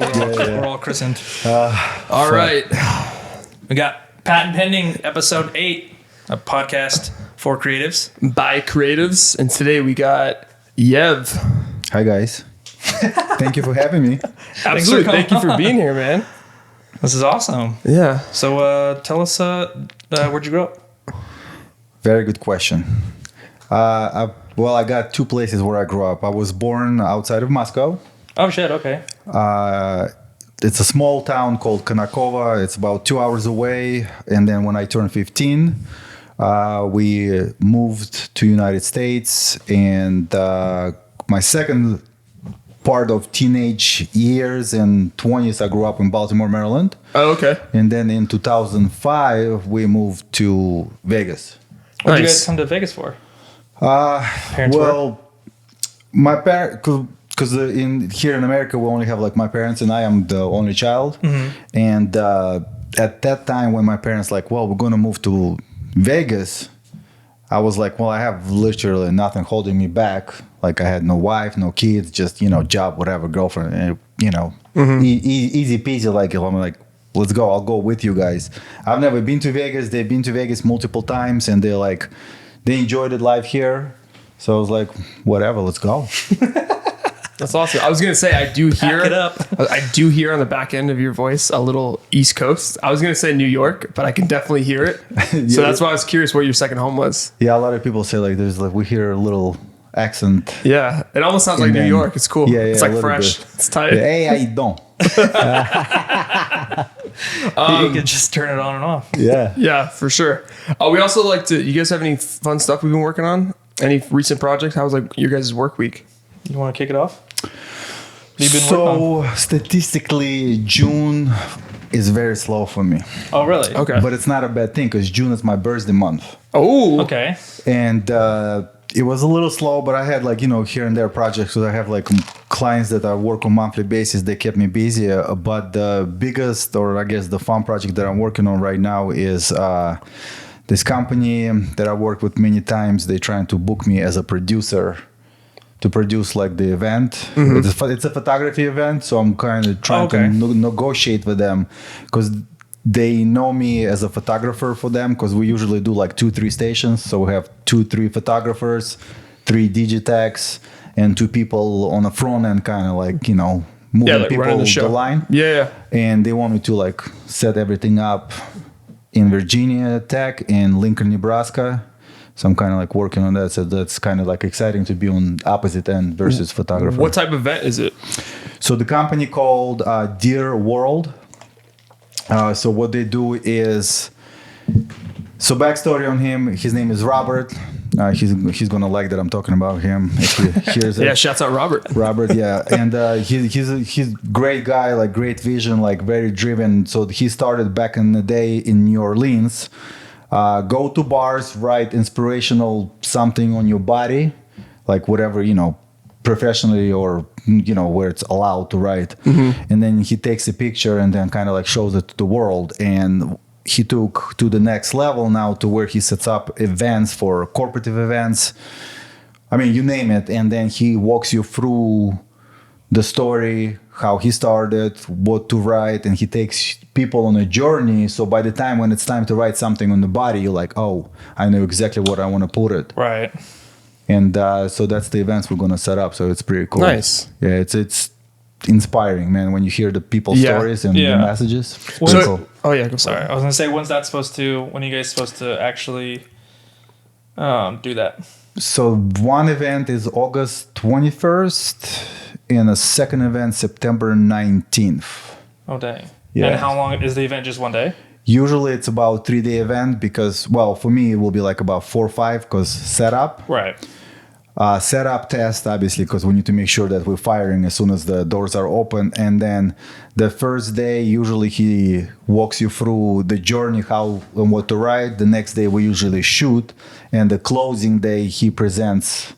We're all christened. All right. We got Patent Pending, episode 8, a podcast for creatives. By creatives. And today we got Yev. Hi, guys. Thank you for having me. Absolutely. Thank you for being here, man. This is awesome. Yeah. So tell us, where'd you grow up? Very good question. I got two places where I grew up. I was born outside of Moscow. Oh, shit. Okay. It's a small town called Konakova. It's about 2 hours away. And then when I turned 15, we moved to United States. And my second part of teenage years and 20s, I grew up in Baltimore, Maryland. Oh, okay. And then in 2005, we moved to Vegas. What did you guys come to Vegas for? Parents well, my parents, because here in America, we only have like my parents and I am the only child. Mm-hmm. And at that time when my parents like, well, we're going to move to Vegas, I was like, well, I have literally nothing holding me back. Like I had no wife, no kids, just, job, whatever, girlfriend, mm-hmm. Easy peasy. Like, I'm like, let's go. I'll go with you guys. I've never been to Vegas. They've been to Vegas multiple times and they enjoyed it live here. So I was like, whatever, let's go. That's awesome. I was going to say, I do hear on the back end of your voice a little East Coast. I was going to say New York, but I can definitely hear it. So that's why I was curious where your second home was. Yeah, a lot of people say we hear a little accent. Yeah, it almost sounds like New York. It's cool. Yeah, it's like fresh. Bit. It's tight. Hey, how you doing? You can just turn it on and off. Yeah, for sure. We also like to. You guys have any fun stuff we've been working on? Any recent projects? How was your guys' work week? You want to kick it off? So statistically, June is very slow for me. Oh, really? Okay, but it's not a bad thing because June is my birthday month. Oh, okay. And it was a little slow, but I had here and there projects. So I have clients that I work on monthly basis. They kept me busy. But the biggest, or I guess the fun project that I'm working on right now is this company that I worked with many times. They're trying to book me as a producer to produce the event. Mm-hmm. It's a photography event. So I'm kind of trying to negotiate with them because they know me as a photographer for them because we usually do 2-3 stations. So we have 2-3 photographers, 3 digitechs, and 2 people on the front end kind of moving people the line. Yeah. And they want me to set everything up in Virginia Tech and Lincoln, Nebraska. So I'm kind of working on that. So that's kind of exciting to be on opposite end versus photographer. What type of event is it? So the company called Dear World. So what they do is, so backstory on him, his name is Robert. He's gonna like that I'm talking about him if he hears it. Yeah, shouts out Robert. Robert, yeah, and he's a great guy, great vision, very driven. So he started back in the day in New Orleans. Go to bars, write inspirational something on your body, whatever professionally or where it's allowed to write. Mm-hmm. And then he takes a picture and then kind of shows it to the world. And he took to the next level now to where he sets up events for corporative events. I mean, you name it. And then he walks you through the story, how he started, what to write, and he takes people on a journey. So by the time when it's time to write something on the body, you're like, oh, I know exactly what I want to put it. Right. And so that's the events we're going to set up. So it's pretty cool. Nice. Yeah, it's inspiring, man, when you hear the people's stories and the messages. Cool. Oh, yeah. Go Sorry. I was going to say, when are you guys supposed to actually do that? So one event is August 21st and a second event September 19th. Oh, dang. Yeah. And how long is the event? Just one day? Usually it's about 3-day event because, well, for me, it will be about 4 or 5 because setup. Right. Setup test, obviously, because we need to make sure that we're firing as soon as the doors are open. And then the first day, usually he walks you through the journey, how and what to write. The next day, we usually shoot. And the closing day, he presents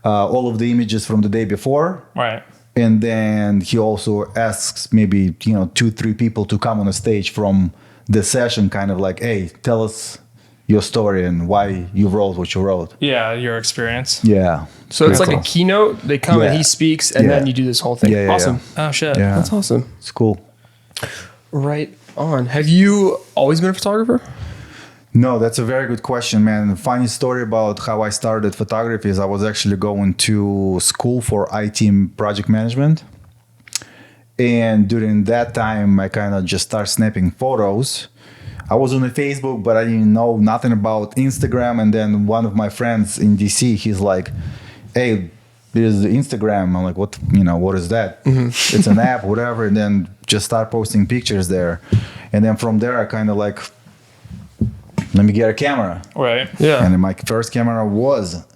all of the images from the day before. Right. And then he also asks maybe, 2-3 people to come on a stage from the session, kind of hey, tell us your story and why you wrote what you wrote. Yeah, your experience. Yeah. So it's like a keynote. They come and he speaks, and then you do this whole thing. Yeah, awesome. Oh shit. Yeah. That's awesome. It's cool. Right on. Have you always been a photographer? No, that's a very good question, man. Funny story about how I started photography is I was actually going to school for IT project management. And during that time, I kind of just started snapping photos. I was on the Facebook, but I didn't know nothing about Instagram. And then one of my friends in DC, he's like, hey, there's the Instagram. I'm like, what is that? Mm-hmm. It's an app, whatever. And then just start posting pictures there. And then from there, I kind of like, let me get a camera. Right. Yeah. And then my first camera was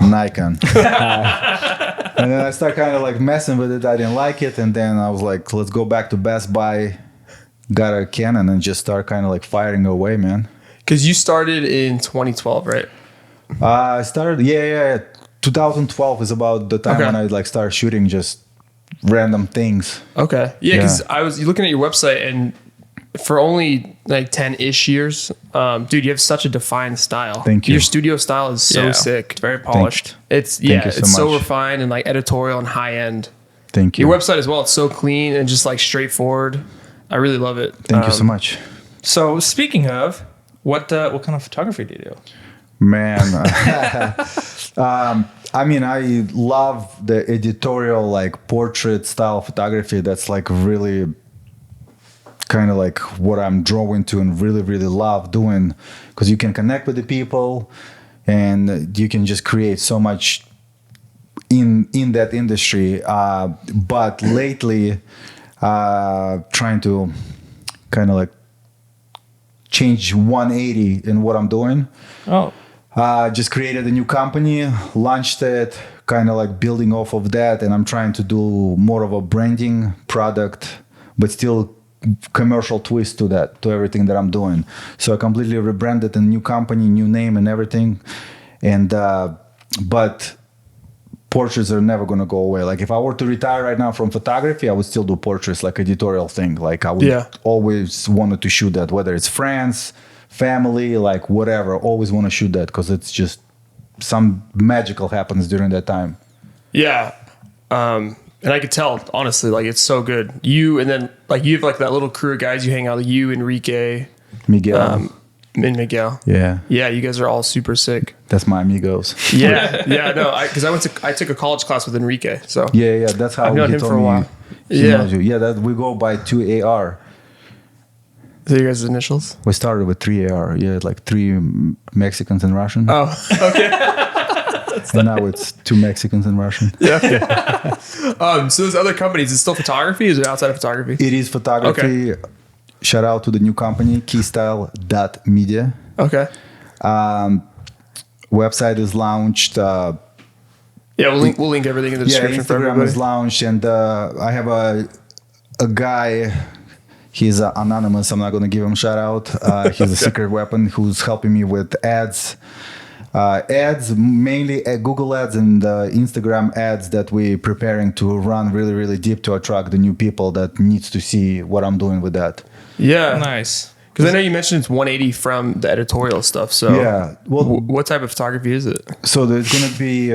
Nikon. And then I started kind of like messing with it. I didn't like it. And then I was like, let's go back to Best Buy, got a Canon and just start kind of like firing away, man. Because you started in 2012, right? I started, 2012 is about the time when I like started shooting just random things. Okay. Yeah, because I was looking at your website and for only like 10-ish years, dude, you have such a defined style. Thank you. Your studio style is so sick. It's very polished. It's so refined and like editorial and high end. Thank you. Your website as well, it's so clean and just like straightforward. I really love it. Thank you so much. So speaking of, what kind of photography do you do? Man, I mean, I love the editorial, like portrait style photography. That's like really kind of like what I'm drawn to and really, really love doing, because you can connect with the people and you can just create so much in that industry. But lately, trying to kind of like change 180 in what I'm doing. Oh. Just created a new company, launched it, kind of like building off of that. And I'm trying to do more of a branding product, but still commercial twist to that, to everything that I'm doing. So I completely rebranded a new company, new name and everything. And, but portraits are never going to go away. Like if I were to retire right now from photography, I would still do portraits, like editorial thing. Like I would always wanted to shoot that, whether it's friends, family, like whatever, always want to shoot that because it's just some magical happens during that time. Yeah. And I could tell, honestly, like it's so good. You, and then like you have like that little crew of guys you hang out with, you, Enrique, Miguel. And Miguel. Yeah. Yeah. You guys are all super sick. That's my amigos. Yeah. Yeah. No, because I took a college class with Enrique. So yeah. That's how I've known him for a while. He knows you. Yeah. That we go by 2AR. So you guys' initials? We started with 3AR. Yeah. Like 3 Mexicans and Russian. Oh, okay. And now it's 2 Mexicans and Russian. Yeah. So those other companies, is it still photography? Is it outside of photography? It is photography. Okay. Shout out to the new company, Keystyle Media. Okay. Website is launched. Yeah, we'll link everything in the description. Instagram for everybody. Is launched, and I have a guy. He's anonymous. I'm not going to give him a shout out. He's a secret weapon who's helping me with ads. Ads, mainly Google ads and Instagram ads that we're preparing to run really, really deep to attract the new people that needs to see what I'm doing with that. Yeah. Nice. Because I know you mentioned it's 180 from the editorial stuff. So yeah. Well, what type of photography is it? So there's going to be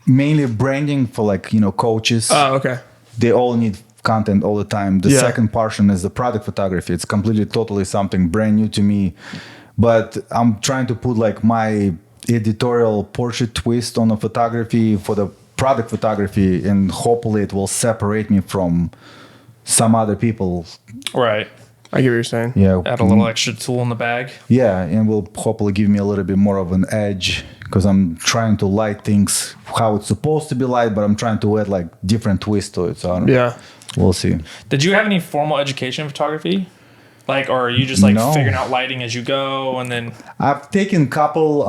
mainly branding for like, coaches. Oh, okay. They all need content all the time. The second portion is the product photography. It's completely, totally something brand new to me. But I'm trying to put like my editorial portrait twist on the photography for the product photography, and hopefully it will separate me from some other people. Right. I get what you're saying. Yeah. Add a little extra tool in the bag. Yeah, and will hopefully give me a little bit more of an edge, because I'm trying to light things how it's supposed to be light, but I'm trying to add like different twist to it. So I don't know. We'll see. Did you have any formal education in photography? Like, or are you just like figuring out lighting as you go, and then? I've taken couple,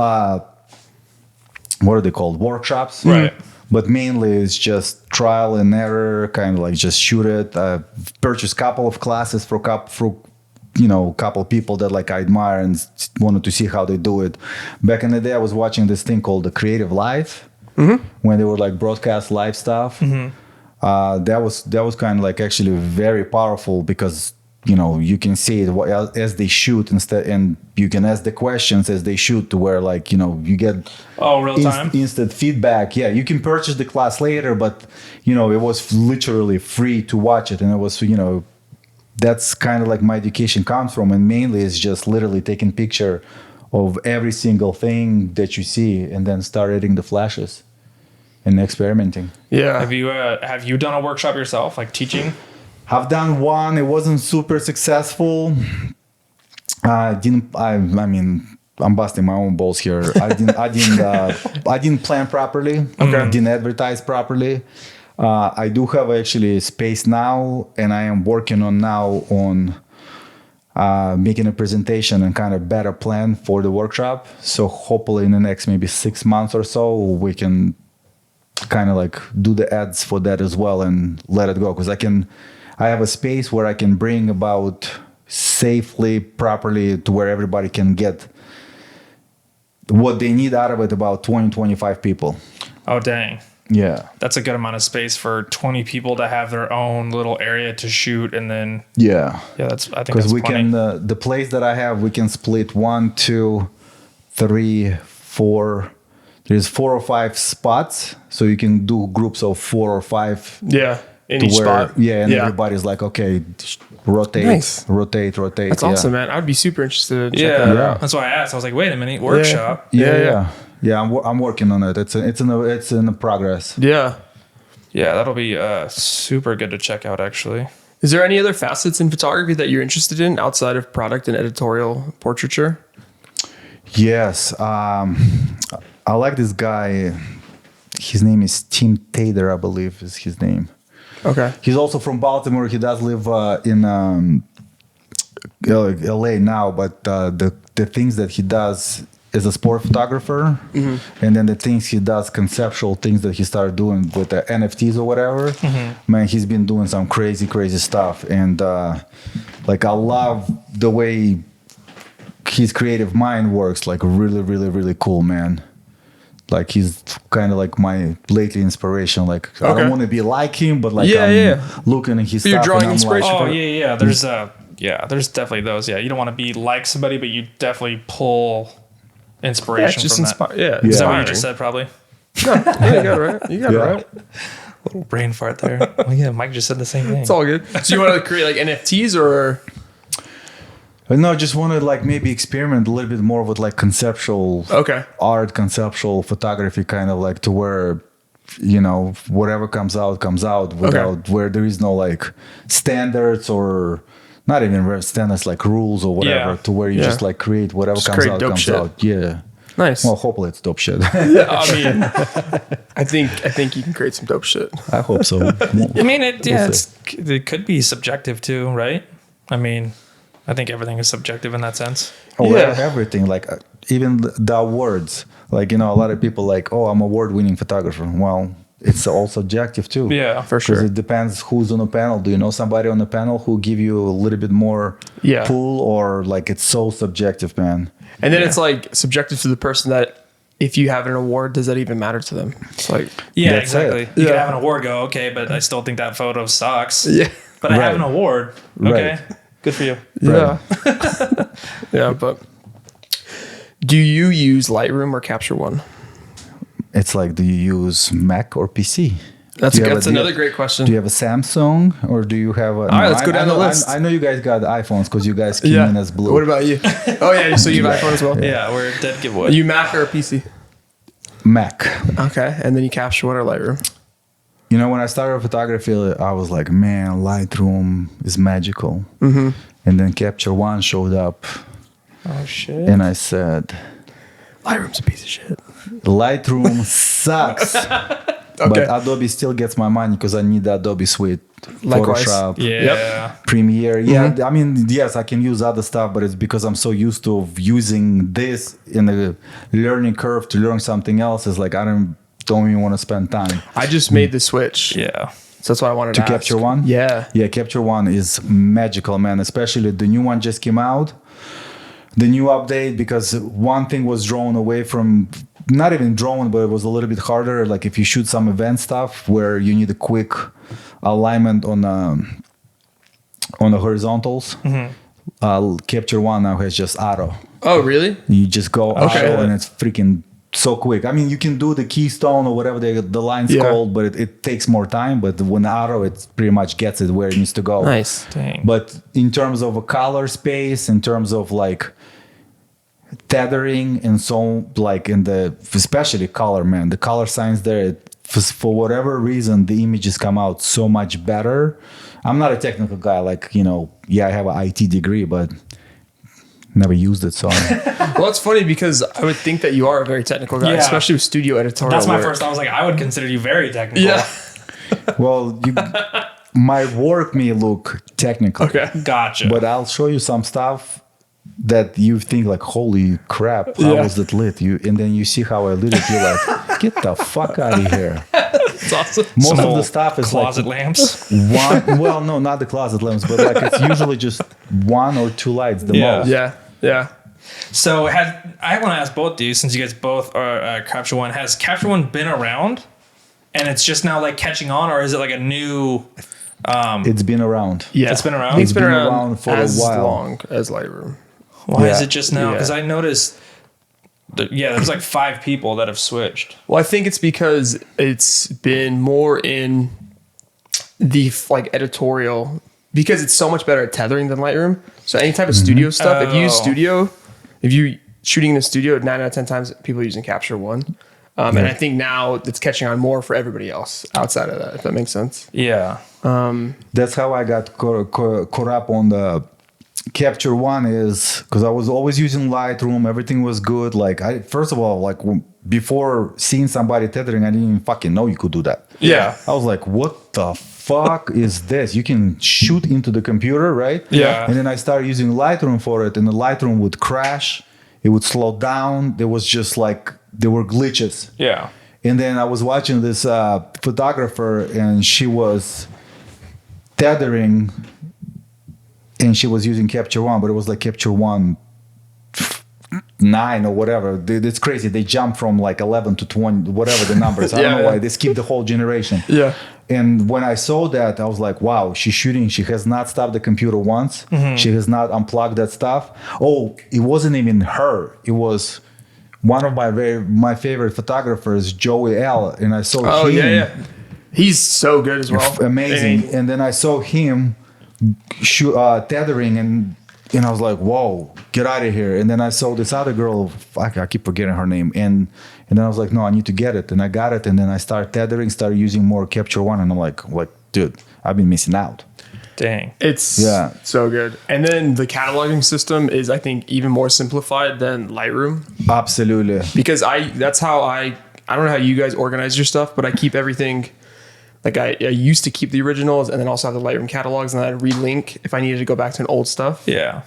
what are they called? Workshops. Right. But mainly it's just trial and error, kind of like just shoot it. I've purchased couple of classes for couple people that like I admire and wanted to see how they do it. Back in the day, I was watching this thing called the Creative Live, when they were like broadcast live stuff. That was kind of like actually very powerful, because you can see it as they shoot instead, and you can ask the questions as they shoot, to where like, you get real time instant feedback. Yeah, you can purchase the class later, but it was literally free to watch it, and it was, that's kind of like my education comes from, and mainly it's just literally taking picture of every single thing that you see, and then start editing the flashes and experimenting. Yeah. Have you done a workshop yourself, like teaching? I've done one. It wasn't super successful. I mean, I'm busting my own balls here. I didn't plan properly. Okay. Didn't advertise properly. I do have actually space now, and I am working on making a presentation and kind of better plan for the workshop. So hopefully in the next maybe 6 months or so, we can kind of like do the ads for that as well and let it go. Because I have a space where I can bring about safely, properly, to where everybody can get what they need out of it, about 20-25 people. Oh, dang. Yeah. That's a good amount of space for 20 people to have their own little area to shoot, and then... Yeah. Yeah, I think because that's we plenty. can, the place that I have, we can split 1, 2, 3, 4... There's 4 or 5 spots, so you can do groups of 4 or 5. Yeah, in each spot. Yeah, and everybody's like, okay, rotate. That's awesome, man. I would be super interested to check that out. That's why I asked. I was like, wait a minute, workshop. Yeah. I'm working on it. It's in the progress. Yeah, that'll be super good to check out, actually. Is there any other facets in photography that you're interested in outside of product and editorial portraiture? Yes. I like this guy. His name is Tim Tater, I believe is his name. Okay. He's also from Baltimore. He does live in LA now, but the things that he does is a sport photographer. Mm-hmm. And then the things he does, conceptual things that he started doing with the NFTs or whatever, man, he's been doing some crazy stuff. And like, I love the way his creative mind works. Like, really cool, man. Like, he's kind of like my lately inspiration. Like, I don't want to be like him, but like, I'm looking at his stuff. You're drawing inspiration. Like, there's definitely those. Yeah, you don't want to be like somebody, but you definitely pull inspiration from that. Yeah, is that what you just said? Probably. No, you got it right. You got it right. Little brain fart there. Well, yeah, Mike just said the same thing. It's all good. So you want to create like NFTs or? No, just want to like maybe experiment a little bit more with like conceptual art, conceptual photography, kind of like, to where, whatever comes out without where there is no like standards, or not even standards, like rules or whatever, to where you just like create whatever just comes out. Yeah. Nice. Well, hopefully it's dope shit. I mean, I think you can create some dope shit. I hope so. I mean, it could be subjective too, right? I mean, I think everything is subjective in that sense. Everything, like even the awards. Like, a lot of people like, oh, I'm award-winning photographer. Well, it's all subjective too. Yeah, for sure. Because it depends who's on the panel. Do you know somebody on the panel who give you a little bit more pull, or like it's so subjective, man? And then it's like subjective to the person that, if you have an award, does that even matter to them? It's like, exactly. You can have an award, go, okay, but I still think that photo sucks. Yeah. But I have an award. Okay. Right. Good for you. Yeah. Yeah, but do you use Lightroom or Capture One? It's like, do you use Mac or PC? That's another great question. Do you have a Samsung, or do you have a... All right, let's go down the list. I know you guys got iPhones because you guys came in as blue. What about you? Oh, yeah, so you have iPhone as well? Yeah, we're dead giveaway. Are you Mac or PC? Mac. Okay, and then you Capture One or Lightroom? When I started photography, I was like, man, Lightroom is magical. Mm-hmm. And then Capture One showed up. Oh, shit. And I said... Lightroom's a piece of shit. Lightroom sucks. But Adobe still gets my money because I need the Adobe suite. Likewise. Photoshop, Premiere. Yeah, I mean, yes, I can use other stuff, but it's because I'm so used to using this in the learning curve to learn something else. It's like, I don't even want to spend time. I just made the switch. Yeah. So that's why I wanted to ask. Capture One? Yeah. Yeah, Capture One is magical, man. Especially the new one just came out. The new update, because one thing was drawn away from, not even drawn, but it was a little bit harder. Like if you shoot some event stuff where you need a quick alignment on on the horizontals. Capture One now has just auto. Oh, really? You just go Okay. auto and it's freaking so quick. I mean, you can do the keystone or whatever the line's called, but it takes more time. But when auto, it pretty much gets it where it needs to go. Nice. Dang. But in terms of a color space, in terms of like tethering and so like in the especially color, man, the color science there, for whatever reason, the images come out so much better. I'm not a technical guy, like, you know, I have an IT degree, but never used it. So Well, it's funny because I would think that you are a very technical guy, Yeah. especially with studio editorial. That's my work. first. I was like, I would consider you very technical. Yeah. well, my work may look technical, Okay. Gotcha. but I'll show you some stuff that you think like, holy crap, how Yeah. was it lit? And then you see how I lit it, you're like, get the fuck out of here. It's awesome. Most Some of the old stuff is closet like lamps. one. Well, no, not the closet lamps, but like it's usually just one or two lights the Yeah. most. Yeah. So I want to ask both of you, since you guys both are Capture One, has Capture One been around and it's just now like catching on, or is it like a new? It's been around. Yeah. It's been around? I think it's been It's been around around for a as while. long as Lightroom. Why is Yeah. it just now? Because Yeah. I noticed that, there's like 5 people that have switched. Well, I think it's because it's been more in the like editorial, because it's so much better at tethering than Lightroom. So any type of studio stuff, if you use Oh. studio, if you shooting in a studio, 9 out of 10 times people are using Capture One. And I think now it's catching on more for everybody else outside of that, if that makes sense. Yeah. That's how I got caught up on the Capture One, is because I was always using Lightroom. Everything was good. Like first of all, like before seeing somebody tethering, I didn't even fucking know you could do that. Yeah. I was like, what the fuck is this? You can shoot into the computer, right? Yeah. And then I started using Lightroom for it, and the Lightroom would crash. It would slow down. There was just like, there were glitches. Yeah. And then I was watching this photographer, and she was tethering, and she was using Capture One, but it was like Capture One 9 or whatever. It's crazy. They jumped from like 11 to 20, whatever the numbers. I don't know why. They skipped the whole generation. Yeah. And when I saw that, I was like, wow, she's shooting. She has not stopped the computer once. She has not unplugged that stuff. Oh, it wasn't even her. It was one of my favorite photographers, Joey L. And I saw Oh, him. yeah. He's so good as well. Amazing. And then I saw him tethering, and I was like, whoa, get out of here. And then I saw this other girl, fuck, I keep forgetting her name. And then I was like, no, I need to get it. And I got it. And then I started tethering, started using more Capture One. And I'm like, dude, I've been missing out. Dang. It's so good. And then the cataloging system is, I think, even more simplified than Lightroom. Absolutely. Because that's how I don't know how you guys organize your stuff, but I keep everything. Like I used to keep the originals and then also have the Lightroom catalogs, and then I'd relink if I needed to go back to an old stuff. Yeah.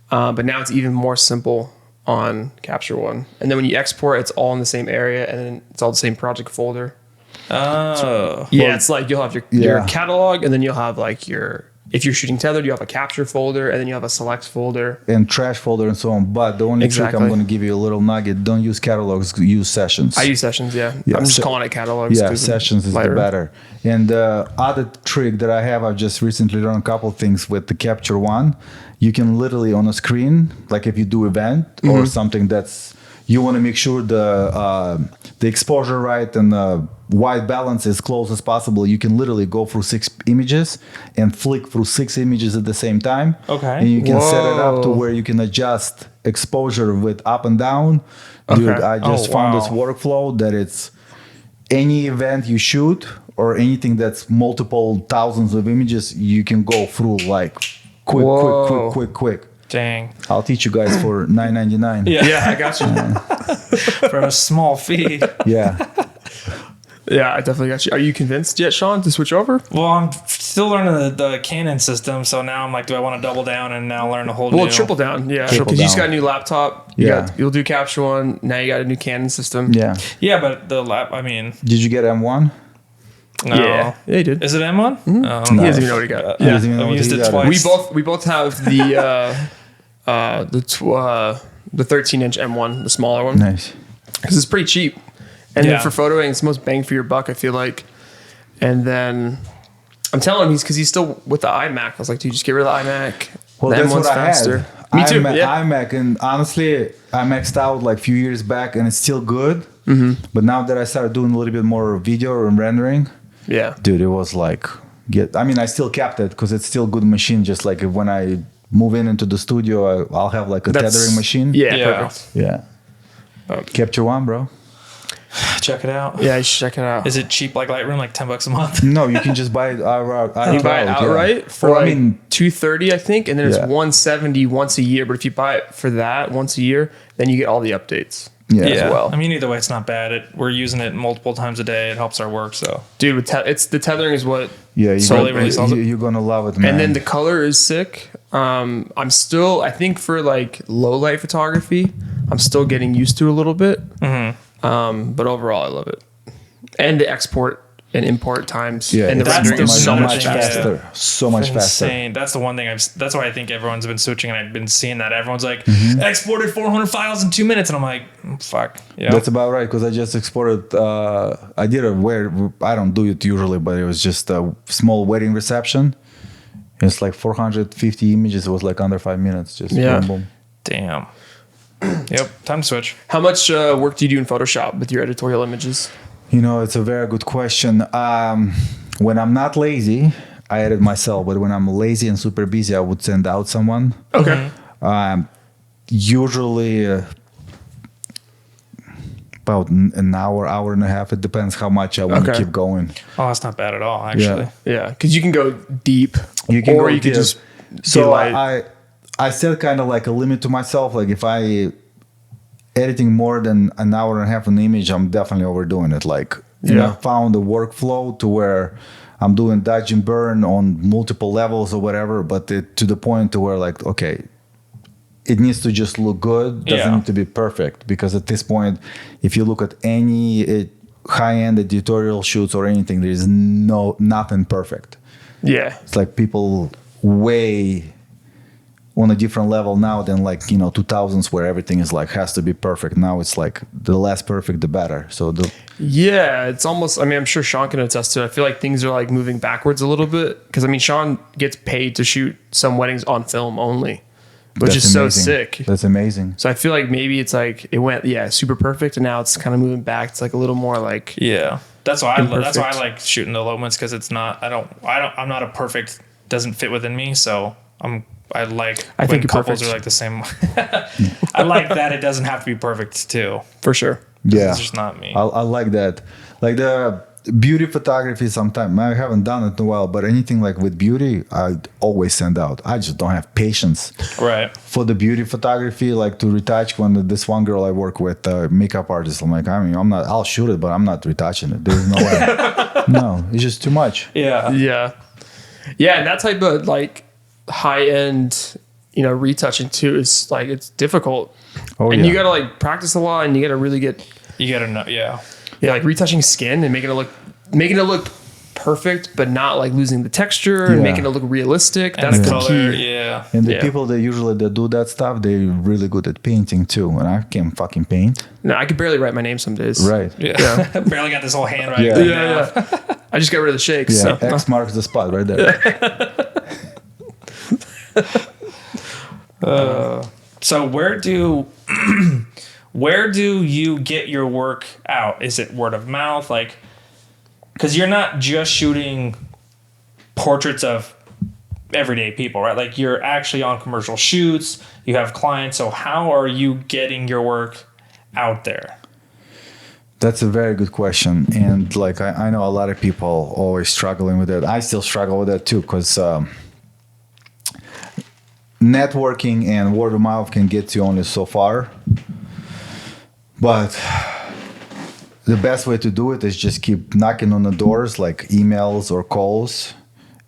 But now it's even more simple on Capture One. And then when you export, it's all in the same area, and then it's all the same project folder. Oh. Yeah, it's like you'll have your catalog, and then you'll have like if you're shooting tethered, you have a capture folder, and then you have a select folder. And trash folder and so on. But the only trick I'm going to give you a little nugget, don't use catalogs, use sessions. I use sessions, yeah. Yeah, I'm just calling it catalogs. Yeah, sessions is the better. And the other trick that I have, I've just recently learned a couple things with the Capture One. You can literally on a screen, like if you do event or something that's, you want to make sure the exposure right and the white balance as close as possible. You can literally go through 6 images and flick through 6 images at the same time. Okay. And you can set it up to where you can adjust exposure with up and down. Dude, I just found this workflow that it's any event you shoot or anything that's multiple thousands of images, you can go through like quick. Dang. I'll teach you guys for $9.99. Yeah, I got you. For a small fee. Yeah. Yeah, I definitely got you. Are you convinced yet, Sean, to switch over? Well, I'm still learning the Canon system, so now I'm like, do I want to double down and now learn a whole new? Well, triple down, yeah. Triple Because you just down. got a new laptop. You'll do Capture One. Now you got a new Canon system. Yeah. Yeah, but the lap, I mean, Did you get M1? no. Yeah, he did. Is it M1? Oh, He doesn't even know what he got. He doesn't even know I've what used he it got. twice. We both have the 13-inch M1, the smaller one, Nice. because it's pretty cheap. And Yeah. then for photoing, it's the most bang for your buck, I feel like. And then I'm telling him because he's still with the iMac. I was like, dude, just get rid of the iMac. Well, The that's M1's what I faster. had. Me too. iMac, and honestly, I maxed out like a few years back, and it's still good. But now that I started doing a little bit more video and rendering, Yeah. dude, it was like I still kept it because it's still a good machine. Just like when I move into the studio, I'll have like a tethering machine. Yeah, perfect. Yeah. Capture One, bro. Check it out. Yeah, you should check it out. Is it cheap like Lightroom, like $10 a month? No, you can just buy it outright. You buy it outright for Well, like $230, I think, and then it's Yeah. $170 once a year. But if you buy it for that once a year, then you get all the updates. Yeah. as well. I mean, either way, it's not bad. We're using it multiple times a day. It helps our work. So, Dude, with it's the tethering is what. Yeah, you're gonna love it, man. And then the color is sick. I'm still, I think for like low light photography, I'm still getting used to it a little bit. But overall, I love it. And the export and import times. Yeah, and the that's rendering is so much faster. So much faster. insane. That's the one thing that's why I think everyone's been switching, and I've been seeing that everyone's like exported 400 files in 2 minutes, and I'm like, fuck. Yeah, That's about right, because I just exported. I did I don't do it usually, but it was just a small wedding reception. It's like 450 images. It was like under 5 minutes. Just boom, boom. Damn. Yep. Time to switch. How much work do you do in Photoshop with your editorial images? It's a very good question. When I'm not lazy, I edit myself. But when I'm lazy and super busy, I would send out someone. Okay. Usually about an hour and a half. It depends how much I want to keep going. Oh, that's not bad at all, actually. Yeah, because you can go deep, You can or go you deep. can just So light. I set kind of like a limit to myself. Like if I editing more than an hour and a half an image, I'm definitely overdoing it. Like I found a workflow to where I'm doing dodge and burn on multiple levels or whatever, but to the point to where like, okay, it needs to just look good. Doesn't need to be perfect, because at this point, if you look at any high-end editorial shoots or anything, there's nothing perfect. Yeah. It's like people way on a different level now than like 2000s, where everything is like has to be perfect. Now it's like the less perfect the better. So It's almost, I mean, I'm sure Sean can attest to it. I feel like things are like moving backwards a little bit, because I mean, Sean gets paid to shoot some weddings on film only, which is so sick. That's amazing. So I feel like maybe it's like it went super perfect, and now it's kind of moving back. It's like a little more like That's why I like shooting the Lubitz, because it's not. I'm not a perfect. Doesn't fit within me. So I think couples perfect. are like the same. I like that it doesn't have to be perfect too. for sure. Yeah, It's just not me. I like that. Like the beauty photography, sometimes I haven't done it in a while, but anything like with beauty, I always send out. I just don't have patience. Right. For the beauty photography, like to retouch, when this one girl I work with, makeup artist, I'm like, I'll shoot it, but I'm not retouching it. There's no way. No, it's just too much. Yeah. Yeah, and that type of like high end, retouching too is like, it's difficult. And you gotta like practice a lot, and you gotta really get. You gotta know. Yeah. Yeah, like retouching skin and making it look perfect, but not like losing the texture and making it look realistic. And That's the the color. key. Yeah. And the people that do that stuff, they're really good at painting too. And I can't fucking paint. No, I could barely write my name some days. Right. Yeah. Barely got this whole handwriting. Yeah. thing Yeah, down. yeah. I just got rid of the shakes. Yeah. So. X marks the spot right there. So where do you get your work out? Is it word of mouth? Like, because you're not just shooting portraits of everyday people, right? Like you're actually on commercial shoots. You have clients. So how are you getting your work out there? That's a very good question. And like, I know a lot of people always struggling with it. I still struggle with that too, because networking and word of mouth can get you only so far. But the best way to do it is just keep knocking on the doors, like emails or calls.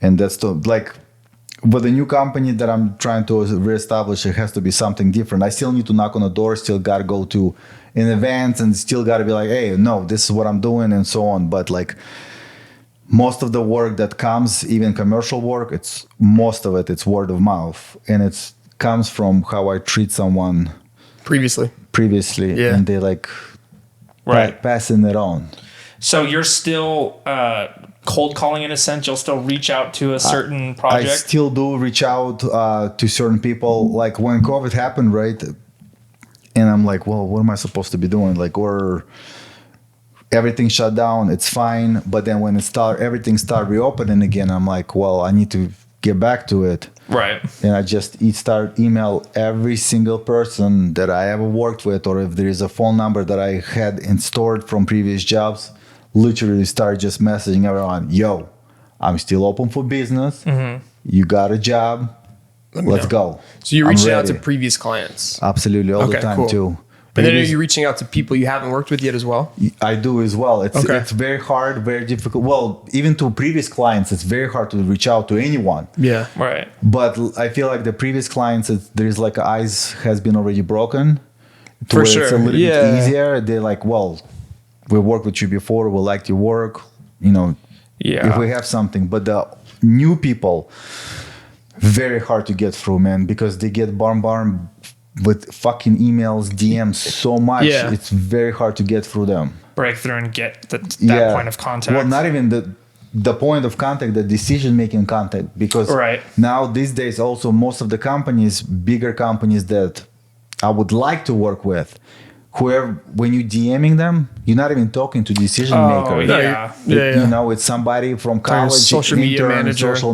And that's with a new company that I'm trying to reestablish, it has to be something different. I still need to knock on the door, still got to go to an event, and still got to be like, hey, no, this is what I'm doing, and so on. But like most of the work that comes, even commercial work, most of it's word of mouth. And it comes from how I treat someone previously, Yeah. and they like passing it on. So you're still cold calling in a sense? You'll still reach out to a certain project? I still do reach out to certain people. Like when COVID happened, right? And I'm like, well, what am I supposed to be doing? Like, or everything shut down, it's fine. But then when everything started reopening again, I'm like, well, I need to get back to it. Right. And I just start email every single person that I ever worked with, or if there is a phone number that I had stored from previous jobs, literally start just messaging everyone, yo, I'm still open for business. You got a job. Let's go. So you're reaching out to previous clients? Absolutely, all the time too. And then are you reaching out to people you haven't worked with yet as well? I do as well. It's very hard, very difficult. Well, even to previous clients, it's very hard to reach out to anyone. Yeah. Right. But I feel like the previous clients, there's like ice has been already broken. For sure. It's a little bit easier. They're like, well, we worked with you before. We liked your work. You know, if we have something. But the new people, very hard to get through, man, because they get bombarded with fucking emails, DMs so much. Yeah. It's very hard to get through them. Break through and get that point of contact. Well, not even the point of contact, the decision-making contact. Because now these days also most of the companies, bigger companies that I would like to work with, when you're DMing them, you're not even talking to decision maker. You know, it's somebody from college, social media manager, social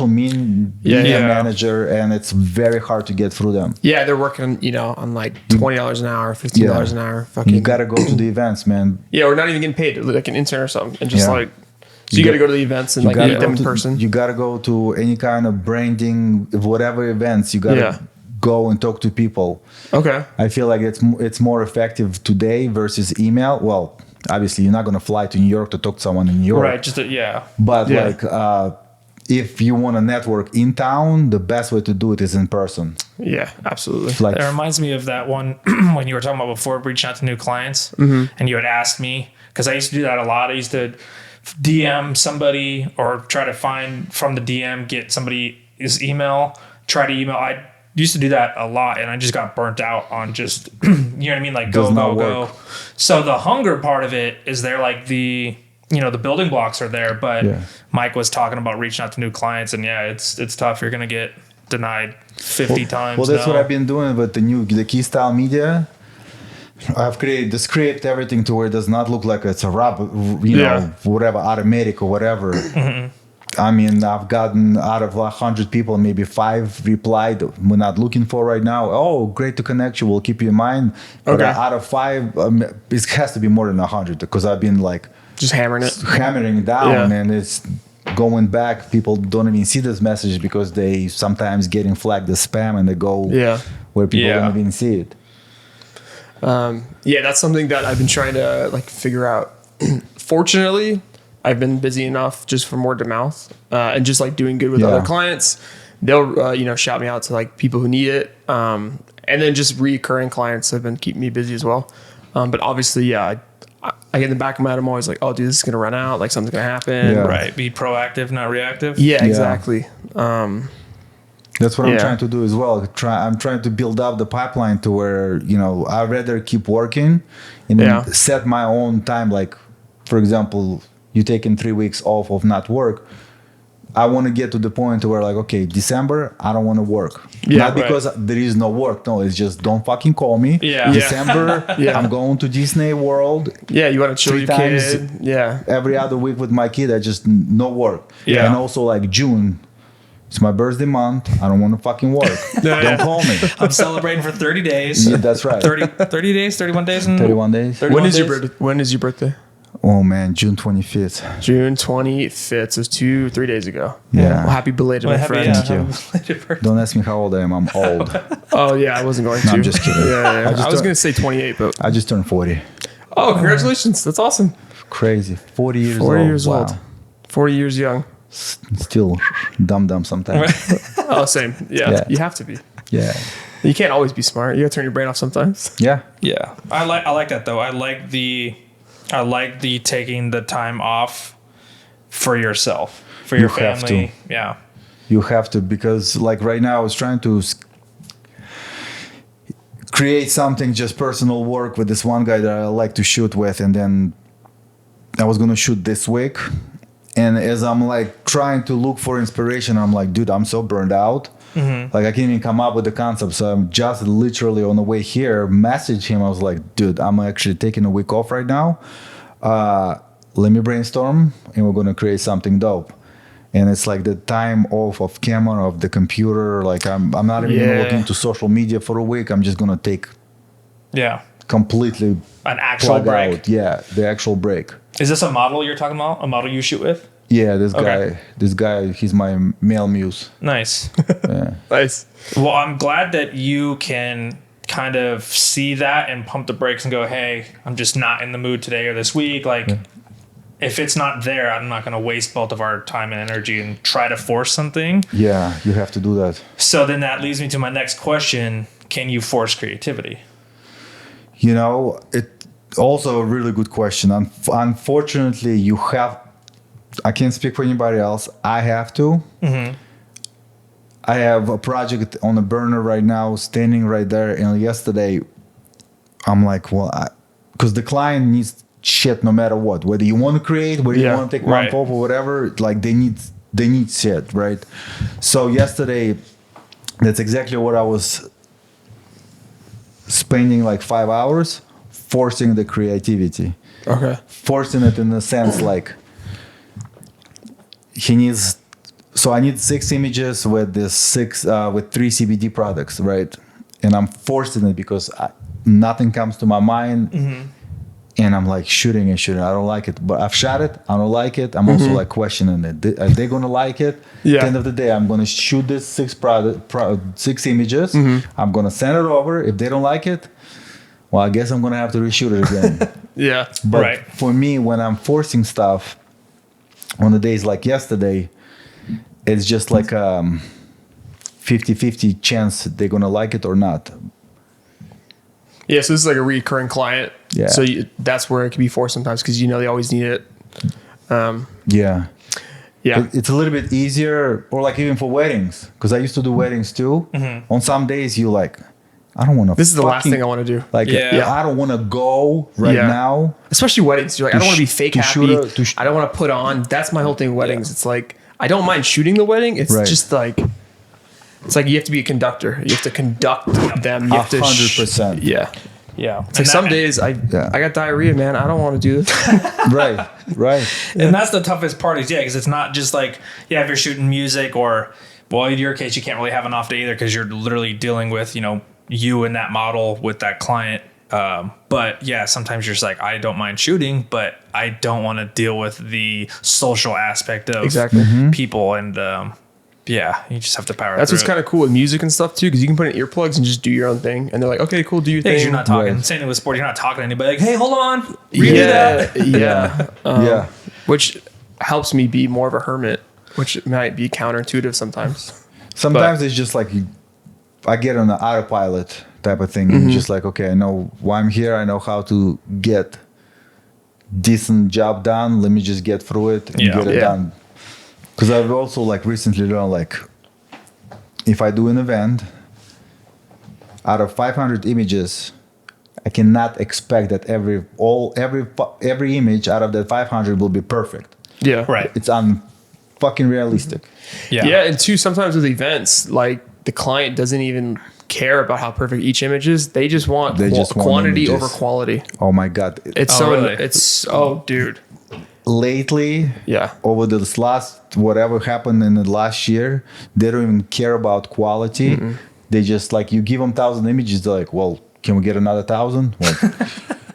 media manager, and it's very hard to get through them. Yeah, they're working, on like $20 an hour, $15 an hour. Fucking. You gotta go to the events, man. Yeah, or not even getting paid, like an intern or something, and just like. So you got to go to the events and like meet them in person. You got to go to any kind of branding, whatever events. You got to go and talk to people. Okay. I feel like it's more effective today versus email. Well, obviously you're not going to fly to New York to talk to someone in New York. Right. But like, if you want to network in town, the best way to do it is in person. Yeah, absolutely. Like, it reminds me of that one when you were talking about before reaching out to new clients, and you had asked me, because I used to do that a lot. I used to DM somebody or try to find from the DM, get somebody's email, try to email. I used to do that a lot, and I just got burnt out on just, you know what I mean? Like go. So the hunger part of it is there, like the building blocks are there, but Mike was talking about reaching out to new clients, and it's tough. You're going to get denied 50 times. Well, that's what I've been doing with the Keystyle Media. I've created the script, everything to where it does not look like it's a whatever, automatic or whatever. I mean, I've gotten out of 100 people, maybe 5 replied, we're not looking for right now. Oh, great to connect you. We'll keep you in mind. But out of 5, it has to be more than 100 because I've been like just hammering it down, and it's going back. People don't even see this message because they sometimes getting flagged as spam, and they go where people don't even see it. That's something that I've been trying to like figure out. Fortunately, I've been busy enough just from word of mouth, and just like doing good with other clients. They'll, shout me out to like people who need it. And then just recurring clients have been keeping me busy as well. But obviously, I get in the back of my head, I'm always like, oh dude, this is going to run out. Like something's going to happen. Right. Be proactive, not reactive. Yeah, exactly. That's what I'm trying to do as well. I'm trying to build up the pipeline to where, I'd rather keep working and then set my own time. Like, for example, you taking 3 weeks off of not work. I want to get to the point where like, okay, December, I don't want to work. Not because there is no work. No, it's just don't fucking call me. December, I'm going to Disney World. Yeah, you want to chill your kid. Yeah. Every other week with my kid, I just no work. Yeah. And also like June, it's my birthday month. I don't want to fucking work. Don't call me. I'm celebrating for 30 days. Yeah, that's right. 30 days, 31 days. 31 days. When is your birthday? Oh man, June 25th. June 25th. So 2-3 days ago. Yeah. Well, happy belated, my friend. Thank you. Don't ask me how old I am. I'm old. Oh yeah, I wasn't going to. No, I'm just kidding. Yeah. I was going to say 28, but I just turned 40. Oh, congratulations. That's awesome. Crazy. 40 years old. 40 years old. 40 years young. Still dumb sometimes. Oh, same. Yeah. You have to be. Yeah. You can't always be smart. You got to turn your brain off sometimes. Yeah. Yeah. I like that though. I like the taking the time off for yourself, for your family. Have to. Yeah. You have to, because like right now I was trying to create something, just personal work with this one guy that I like to shoot with, and then I was going to shoot this week. And as I'm like trying to look for inspiration, I'm like, dude, I'm so burned out. Like I can't even come up with the concept. So I'm just literally on the way here, message him. I was like, dude, I'm actually taking a week off right now. Let me brainstorm and we're going to create something dope. And it's like the time off of camera, of the computer. Like I'm not even going to look into social media for a week. I'm just going to take completely an actual break. Out. Yeah, the actual break. Is this a model you're talking about? A model you shoot with? Yeah, this guy, he's my male muse. Nice. Yeah. Nice. Well, I'm glad that you can kind of see that and pump the brakes and go, hey, I'm just not in the mood today or this week. Like, if it's not there, I'm not going to waste both of our time and energy and try to force something. Yeah, you have to do that. So then that leads me to my next question. Can you force creativity? You know, it also a really good question. Unfortunately, you have... I can't speak for anybody else. I have to. I have a project on a burner right now, standing right there. And yesterday, I'm like, well, because the client needs shit no matter what. Whether you want to create, whether you want to take one photo or whatever, like they need shit, right? So yesterday, that's exactly what I was spending like 5 hours forcing the creativity. Okay. Forcing it in the sense like he needs, so I need 6 images with this 3 CBD products, right? And I'm forcing it because nothing comes to my mind. And I'm like shooting. I don't like it, but I've shot it. I don't like it. I'm also like questioning it. Are they going to like it? At the end of the day, I'm going to shoot this 6 images. I'm going to send it over. If they don't like it, well, I guess I'm going to have to reshoot it again. But for me, when I'm forcing stuff on the days like yesterday, it's just like 50-50 chance they're going to like it or not. Yeah, so this is like a recurring client. Yeah. So that's where it can be forced sometimes because they always need it. Yeah. Yeah. It's a little bit easier, or like even for weddings, because I used to do weddings too. On some days you like, I don't want to. This is the last thing I want to do. Like, I don't want to go right now. Especially weddings. You're like, I don't want to be fake happy. I don't want to put on. That's my whole thing with weddings. It's like, I don't mind shooting the wedding. It's just like, it's like you have to be a conductor. You have to conduct them. You have to 100%. Yeah. It's like some days I got diarrhea, man. I don't want to do this. Right. And that's the toughest part is, because it's not just like, if you're shooting music or, well, in your case, you can't really have an off day either because you're literally dealing with, you and that model with that client. But sometimes you're just like, I don't mind shooting, but I don't want to deal with the social aspect of people. And, you just have to power That's through what's kind of cool with music and stuff too, because you can put in earplugs and just do your own thing, and they're like, "Okay, cool, do your thing." You're not talking. Same thing with sports. You're not talking to anybody. Like, hey, hold on. Redo that. Which helps me be more of a hermit, which might be counterintuitive sometimes. Sometimes it's just like I get on the autopilot type of thing, and just like, okay, I know why I'm here. I know how to get decent job done. Let me just get through it and get it done. Because I've also like recently learned, like, if I do an event, out of 500 images, I cannot expect that every image out of that 500 will be perfect. Yeah, right. It's fucking realistic. Yeah, and two, sometimes with events, like the client doesn't even care about how perfect each image is. They just want quantity over quality. Oh my god, dude. Lately, over this last whatever happened in the last year, they don't even care about quality. They just like, you give them 1,000 images, they're like, well, can we get another 1,000? Well,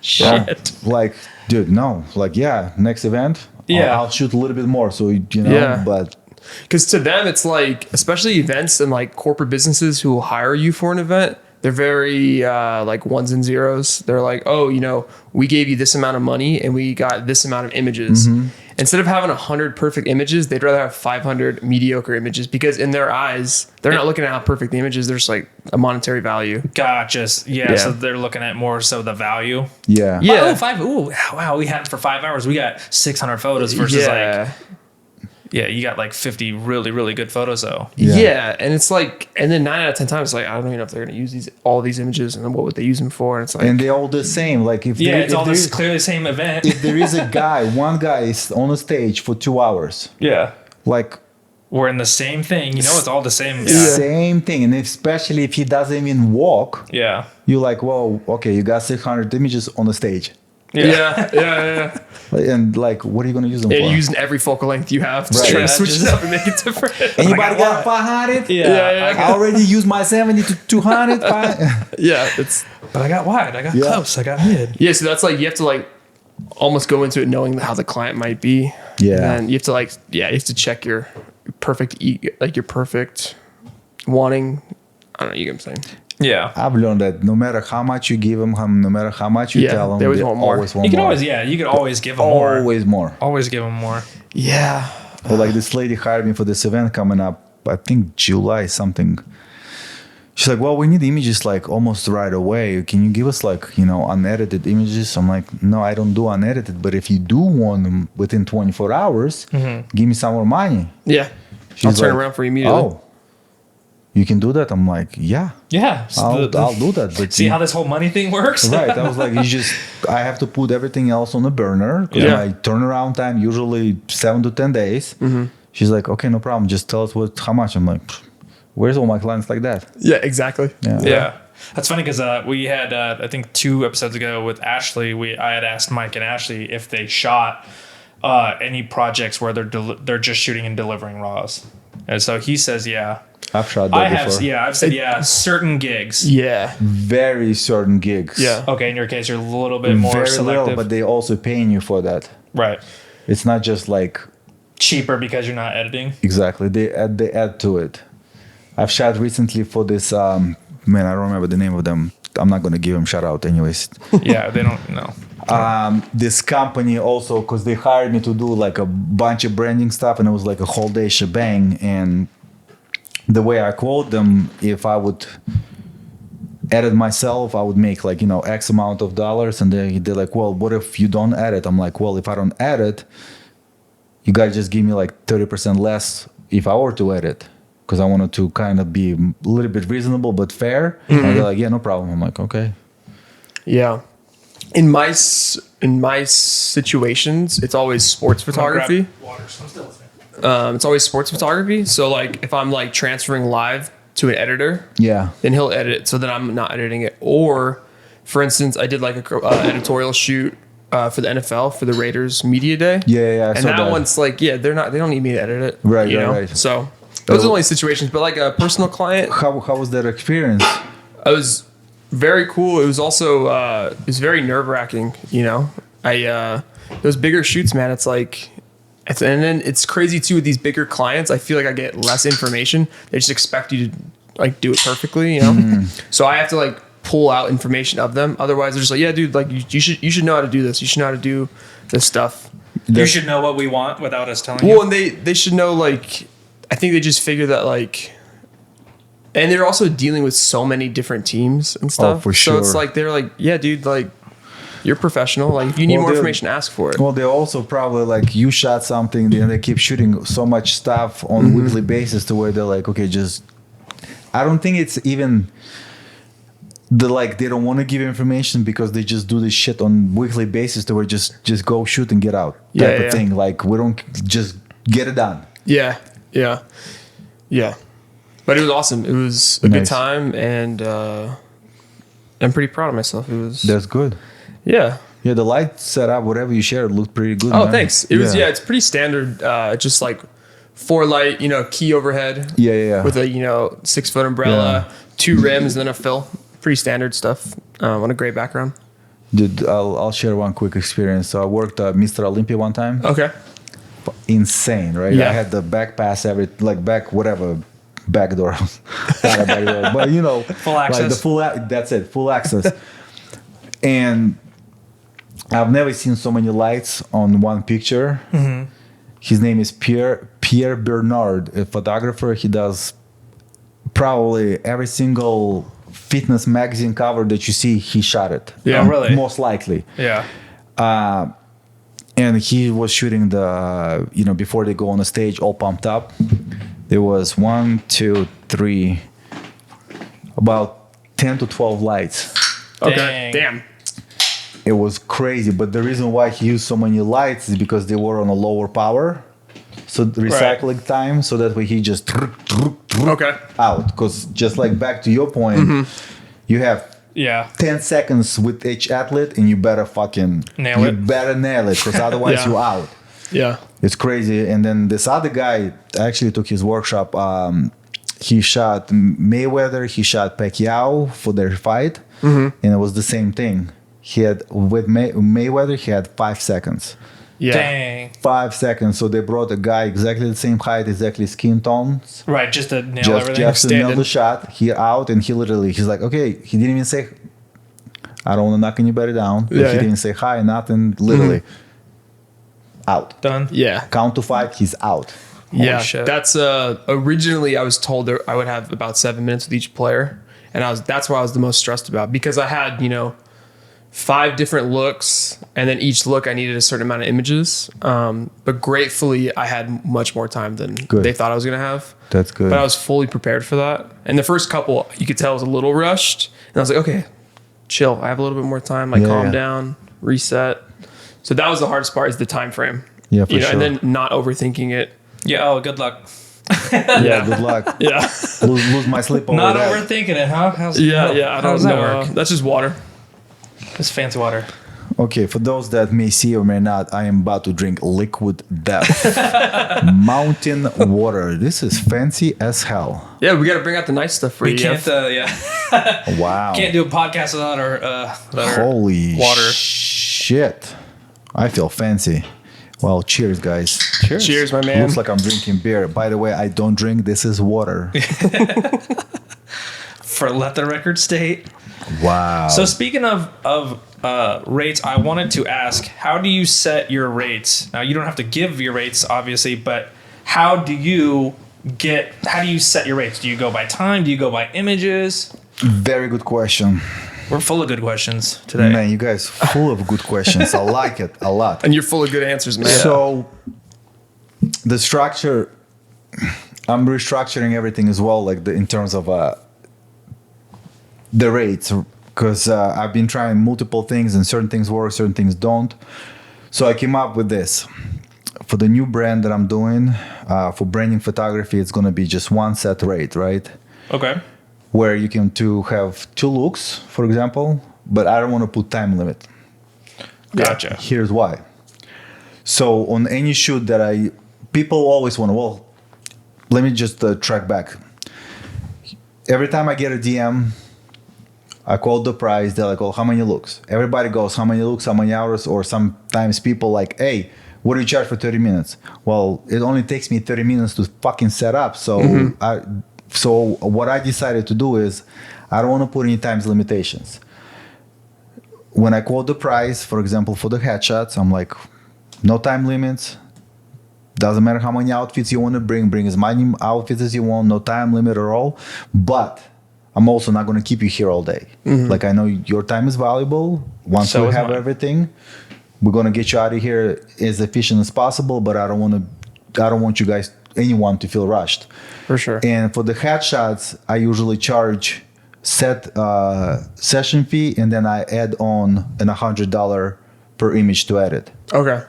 shit. Like, dude, no. Like, next event, I'll shoot a little bit more. So but because to them it's like, especially events and like corporate businesses who will hire you for an event, they're very like ones and zeros. They're like, oh, we gave you this amount of money and we got this amount of images. Instead of having 100 perfect images, they'd rather have 500 mediocre images, because in their eyes, they're not looking at how perfect the image is. There's like a monetary value. Gotcha. So they're looking at more so the value. Yeah. Wow, we had it for 5 hours. We got 600 photos versus yeah, you got like 50 really, really good photos though. Yeah. And it's like, and then 9 out of 10 times, like, I don't even know if they're going to use all these images, and then what would they use them for? And it's like, And they're all the same. Like if Yeah, it's all this clearly the same event. if there is a guy, one guy is on a stage for 2 hours, Yeah. like We're in the same thing. You know, it's all the same. same thing. And especially if he doesn't even walk, Yeah. you're like, well, okay, you got 600 images on the stage. yeah. And like, what are you going to use them Yeah, for? you're using every focal length you have to Right. try to Yeah, switch just- it up and make it different. Anybody got 500? Yeah. I already used my 70 to 200. Yeah, it's But I got wide. I got close. I got mid. yeah. So that's like you have to like almost go into it knowing how the client might be. Yeah. And you have to like you have to check your perfect your perfect wanting. I don't know. You get what I'm saying? Yeah. I've learned that no matter how much you give them, no matter how much you Yeah, tell them, they always want more. You can more. always, you could always give them more. Always more. Always give them more. Yeah. Or like this lady hired me for this event coming up, I think July something. She's like, well, we need images like almost right away. Can you give us like, unedited images? I'm like, no, I don't do unedited. But if you do want them within 24 hours, give me some more money. Yeah. She's I'll turn like, around for you immediately. Oh, you can do that? I'm like, yeah, Yeah. I'll do that. But See how this whole money thing works? right. I was like, I have to put everything else on the burner. Yeah. My turnaround time usually 7 to 10 days. She's like, okay, no problem. Just tell us how much. I'm like, where's all my clients like that? Yeah. Exactly. Yeah. That's funny because we had, I think 2 episodes ago with Ashley, I had asked Mike and Ashley if they shot any projects where they're just shooting and delivering RAWs. And so he says, yeah. I've shot that before. I've said, certain gigs. Yeah. Very certain gigs. Yeah. Okay, in your case, you're a little bit more Very selective. little, but they also paying you for that. Right. It's not just like Cheaper because you're not editing. exactly. They add to it. I've shot recently for this man. I don't remember the name of them. I'm not gonna give them shout out anyways. Yeah, they don't know. This company also, because they hired me to do like a bunch of branding stuff, and it was like a whole day shebang. And the way I quote them, if I would edit myself, I would make like X amount of dollars, and they're like, well, what if you don't edit? I'm like, well, if I don't edit, you guys just give me like 30% less if I were to edit, because I wanted to kind of be a little bit reasonable but fair. And they're like, yeah, no problem. I'm like, okay. Yeah. In my situations, it's always sports photography. It's always sports photography. So like if I'm like transferring live to an editor, Yeah. then he'll edit it so that I'm not editing it. Or for instance, I did like a editorial shoot for the NFL for the Raiders media day. Yeah. I And saw that that. one's like, they don't need me to edit it. Right, you know? right. So those are the only situations, but like a personal client, How was that experience? it was very cool. It was also it was very nerve wracking. Those bigger shoots, man. It's like, and then it's crazy too with these bigger clients. I feel like I get less information. They just expect you to like do it perfectly, So I have to like pull out information of them. Otherwise, they're just like, yeah, dude, like you should know how to do this. You should know how to do this stuff. You should know what we want without us telling Well, you. and they should know, like, I think they just figure that, like, and they're also dealing with so many different teams and stuff. for So it's sure. like, they're like, yeah, dude, like, you're professional. Like, if you need Well, more they're- information, ask for it. Well, they also probably like you shot something, then they keep shooting so much stuff on a weekly basis to where they're like, okay, just. I don't think it's even. They don't want to give information because they just do this shit on weekly basis to where just go shoot and get out type of thing. Like we don't just get it done. Yeah. But it was awesome. It was a good Nice. time, and I'm pretty proud of myself. It was, That's good. yeah. Yeah, the light setup, whatever you shared, looked pretty good. Oh, man. thanks. It was, it's pretty standard. Just like 4 light, key overhead. Yeah. With a 6-foot umbrella, 2 rims, and then a fill. Pretty standard stuff on a gray background. Dude, I'll share one quick experience. So I worked at Mr. Olympia one time. Okay. Insane, right? Yeah. I had the back pass, back whatever, back door, not a back door, but Full access. That's it, full access. And I've never seen so many lights on one picture. Mm-hmm. His name is Pierre Bernard, a photographer. He does probably every single fitness magazine cover that you see. He shot it. Yeah, really? Most likely. Yeah. and he was shooting the, before they go on the stage, all pumped up. There was 1, 2, 3, about 10 to 12 lights. Okay. Damn. It was crazy, but the reason why he used so many lights is because they were on a lower power, so the recycling time, so that way he just out. Because just like back to your point, you have 10 seconds with each athlete, and you better fucking nail it, because otherwise you're out. Yeah, it's crazy. And then this other guy actually took his workshop. He shot Mayweather, he shot Pacquiao for their fight, and it was the same thing. He had with Mayweather, he had 5 seconds. Yeah. Dang. 5 seconds. So they brought a guy exactly the same height, exactly skin tones. Right, just to nail everything. Just to nail the shot. He out, and he's like, okay. He didn't even say, I don't want to knock anybody down. He didn't say hi, nothing. Literally out. Done. Yeah. Count to 5. He's out. Holy shit. That's originally I was told that I would have about 7 minutes with each player, and that's what I was the most stressed about, because I had 5 different looks, and then each look I needed a certain amount of images. But gratefully, I had much more time than they thought I was gonna have. That's good. But I was fully prepared for that. And the first couple, you could tell I was a little rushed, and I was like, okay, chill. I have a little bit more time. Calm down, reset. So that was the hardest part, is the time frame. Yeah, for sure. And then not overthinking it. Yeah. Oh, good luck. Good luck. Yeah. lose my sleep over Not that. overthinking it, huh? I don't know. That work? That's just water. It's fancy water. Okay, for those that may see or may not, I am about to drink liquid death. Mountain water. This is fancy as hell. Yeah, we got to bring out the nice stuff for you. We can't, Wow. Can't do a podcast without our Holy water. Shit. I feel fancy. Well, cheers, guys. Cheers, my man. Looks like I'm drinking beer. By the way, I don't drink. This is water. For let the record state. Wow. So speaking of rates, I wanted to ask, how do you set your rates? Now, you don't have to give your rates, obviously, but how do you set your rates? Do you go by time? Do you go by images? Very good question. We're full of good questions today. Man, you guys full of good questions. I like it a lot. And you're full of good answers, man. So the structure, I'm restructuring everything as well, in terms of the rates, because I've been trying multiple things, and certain things work, certain things don't. So I came up with this. For the new brand that I'm doing, for branding photography, it's going to be just one set rate, right? Okay. Where you can have 2 looks, for example, but I don't want to put time limit. Gotcha. Here's why. So on any shoot that people always want to, let me just track back. Every time I get a DM, I call the price. They're like, oh, how many looks? Everybody goes, how many looks, how many hours? Or sometimes people like, hey, what do you charge for 30 minutes? Well, it only takes me 30 minutes to fucking set up. So So what I decided to do is, I don't want to put any times limitations. When I quote the price, for example, for the headshots, I'm like, no time limits. Doesn't matter how many outfits you want to bring as many outfits as you want, no time limit at all. But I'm also not going to keep you here all day. I know your time is valuable. Once we have everything, we're going to get you out of here as efficient as possible, but I don't want you guys, anyone, to feel rushed. For sure. And for the headshots, I usually charge set session fee, and then I add on an $100 per image to edit. Okay.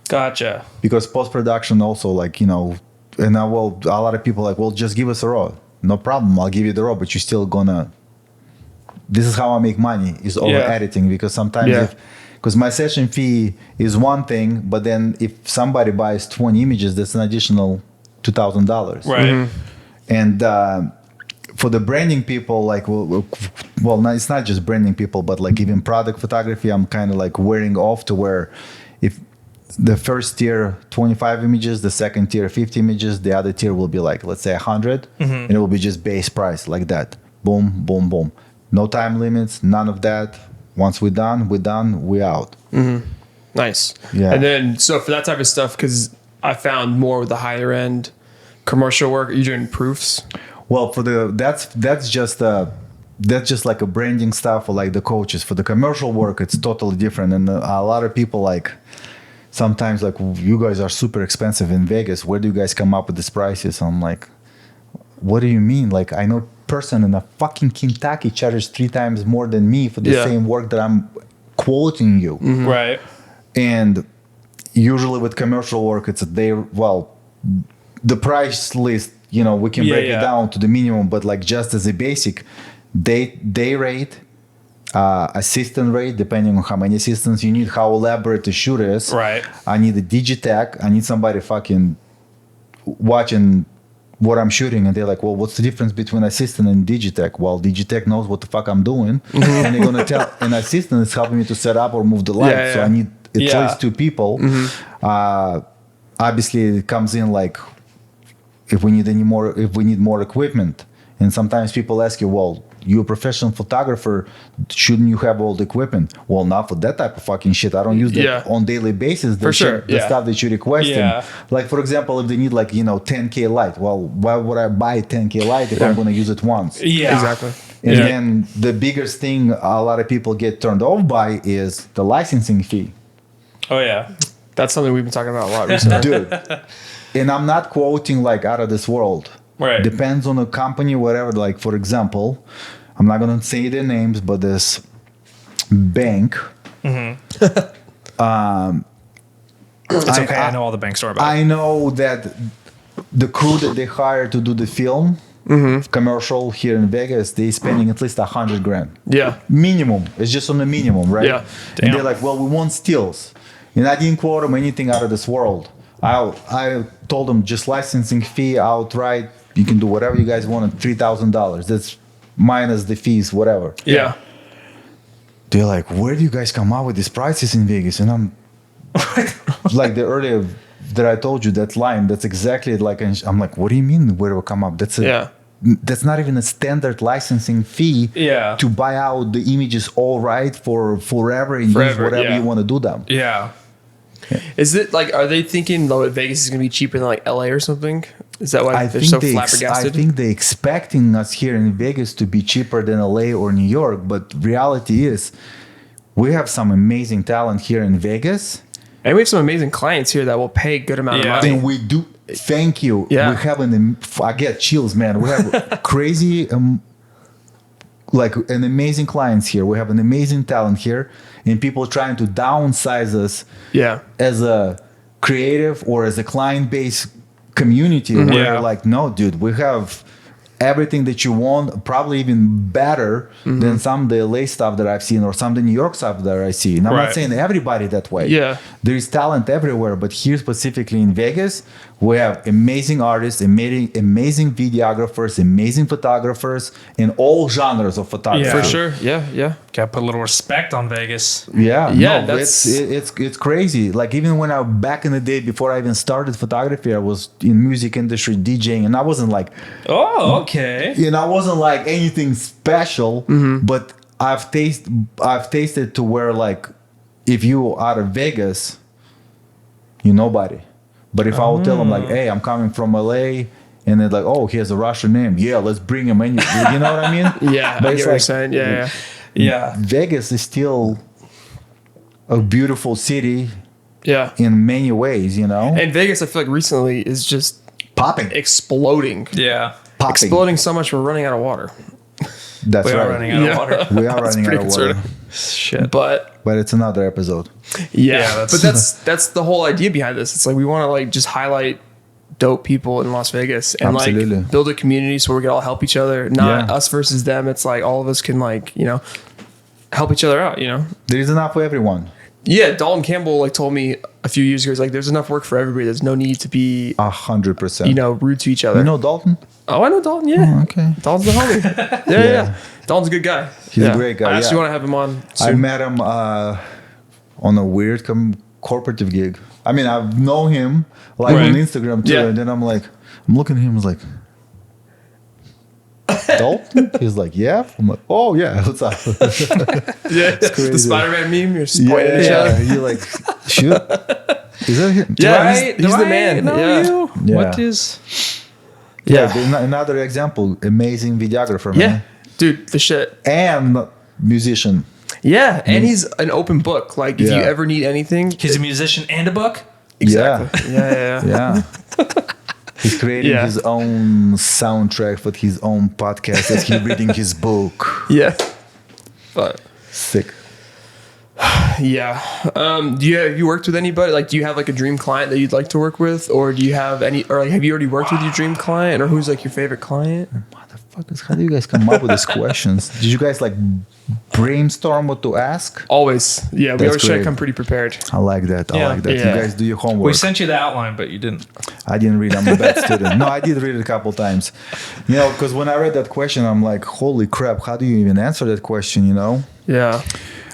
Gotcha. Because post-production also, and a lot of people just give us a raw. No problem, I'll give you the raw, but you're still gonna, this is how I make money, is over editing, because sometimes because my session fee is one thing, but then if somebody buys 20 images, that's an additional $2,000. Right. And for the branding people, it's not just branding people, but even product photography, I'm kind of wearing off to where if the first tier 25 images, the second tier 50 images, the other tier will be let's say 100, and it will be just base price like that. Boom, boom, boom. No time limits, none of that. Once we're done, we out. Nice. Yeah. And then, so for that type of stuff, because I found more with the higher end commercial work, you're doing proofs. Well, for that's just like a branding stuff, or the coaches. For the commercial work, it's totally different. And a lot of people sometimes like, you guys are super expensive in Vegas. Where do you guys come up with these prices? I'm like, what do you mean? Like, I know person in a fucking Kentucky charges 3 times more than me for the same work that I'm quoting you. Mm-hmm. Right. And usually with commercial work, it's the price list, you know, we can break it down to the minimum, but like just as a basic day rate, assistant rate, depending on how many assistants you need, how elaborate the shoot is. Right. I need a digitech. I need somebody fucking watching what I'm shooting, and they're like, well, what's the difference between assistant and digitech? Well, digitech knows what the fuck I'm doing, and they're gonna tell an assistant is helping me to set up or move the light. So I need at least 2 people. Obviously it comes in like if we need more equipment, and sometimes people ask you, well, you're a professional photographer, shouldn't you have all the equipment? Well, not for that type of fucking shit. I don't use that on daily basis. For sure. The stuff that you're requesting. Like, for example, if they need like, 10K light, well, why would I buy 10K light if I'm going to use it once? Yeah. Exactly. And then the biggest thing a lot of people get turned off by is the licensing fee. Oh, yeah. That's something we've been talking about a lot recently. Dude. And I'm not quoting like out of this world. Right. Depends on the company, whatever. Like, for example, I'm not going to say their names, but this bank. It's okay. I know all the bank story about I know that the crew that they hire to do the film, commercial here in Vegas, they spending at least $100,000. Yeah. Minimum. It's just on the minimum, right? Yeah. And they're like, well, we want stills. And I didn't quote them anything out of this world. I told them just licensing fee outright. You can do whatever you guys want at $3,000. That's minus the fees, whatever. Yeah. They're like, where do you guys come up with these prices in Vegas? And I'm like, the earlier that I told you that line, that's exactly like, I'm like, what do you mean where do we come up? That's not even a standard licensing fee to buy out the images all right for forever and use whatever you want to do them. Yeah. Is it like, are they thinking though that Vegas is going to be cheaper than like LA or something? Is that why they're so flabbergasted? I think they're expecting us here in Vegas to be cheaper than LA or New York, but reality is we have some amazing talent here in Vegas. And we have some amazing clients here that will pay a good amount of money. And we do. Thank you. Yeah. We have I get chills, man. We have crazy, like an amazing clients here. We have an amazing talent here, and people trying to downsize us as a creative or as a client base community where like, no, dude, we have everything that you want, probably even better than some of the LA stuff that I've seen or some of the New York stuff that I see. And I'm not saying everybody that way. Yeah. There is talent everywhere, but here specifically in Vegas, we have amazing artists, amazing videographers, amazing photographers in all genres of photography. For sure. Yeah. Gotta put a little respect on Vegas. It's crazy. Like, even when I back in the day before I even started photography, I was in music industry DJing, and I wasn't like, okay, I wasn't like anything special, but I've tasted to where, like, if you out of Vegas, you're nobody. But if I would tell them like, hey, I'm coming from LA, and they're like, oh, he has a Russian name, let's bring him in. You know what I mean? Yeah, but I it's get what you're saying. Yeah. Vegas is still a beautiful city. Yeah. In many ways, And Vegas, I feel like recently is just popping, exploding. Yeah. Popping. Exploding so much we're running out of water. That's right. We are running out of water. We are running out of water. Shit. But it's another episode. Yeah, but that's the whole idea behind this. It's like we want to like just highlight dope people in Las Vegas and like build a community so we can all help each other. Not us versus them. It's like all of us can like, help each other out, There's enough for everyone. Yeah, Dalton Campbell like told me a few years ago, he's like, there's enough work for everybody. There's no need to be 100%. Rude to each other. You know Dalton? Oh, I know Dalton, yeah. Oh, okay. Dalton's the homie. Yeah. Dalton's a good guy. He's a great guy. I actually want to have him on soon. I met him on a weird corporative gig. I mean, I've known him like on Instagram too, and then I'm looking at him, I was like, Dalton? He's like, yeah. I'm like, oh yeah, what's up? The Spider-Man meme. You're just pointing at each other. You're like, shoot. Is that him? Yeah, he's the man. You? Yeah. What is? Another example. Amazing videographer, man. Dude, the shit. And musician. Yeah, and he's an open book. Like if you Yeah. ever need anything, He's a musician and a book. exactly. Yeah. Yeah. He's creating Yeah. his own soundtrack for his own podcast as he's reading his book. Yeah. But Sick. yeah, do you have you worked with anybody? Like, do you have like a dream client that you'd like to work with, or do you have any, or like have you already worked with your dream client, or who's like your favorite client? Motherfuckers, how do you guys come up with these questions? Did you guys like brainstorm what to ask? Always, yeah. We That's always try to great. come pretty prepared. I like that. I Yeah. like that. Yeah. You guys do your homework. We sent you the outline, but you didn't. I didn't read. I'm a bad student. No, I did read it a couple times. You know, because when I read that question, I'm like, holy crap, how do you even answer that question, you know? Yeah,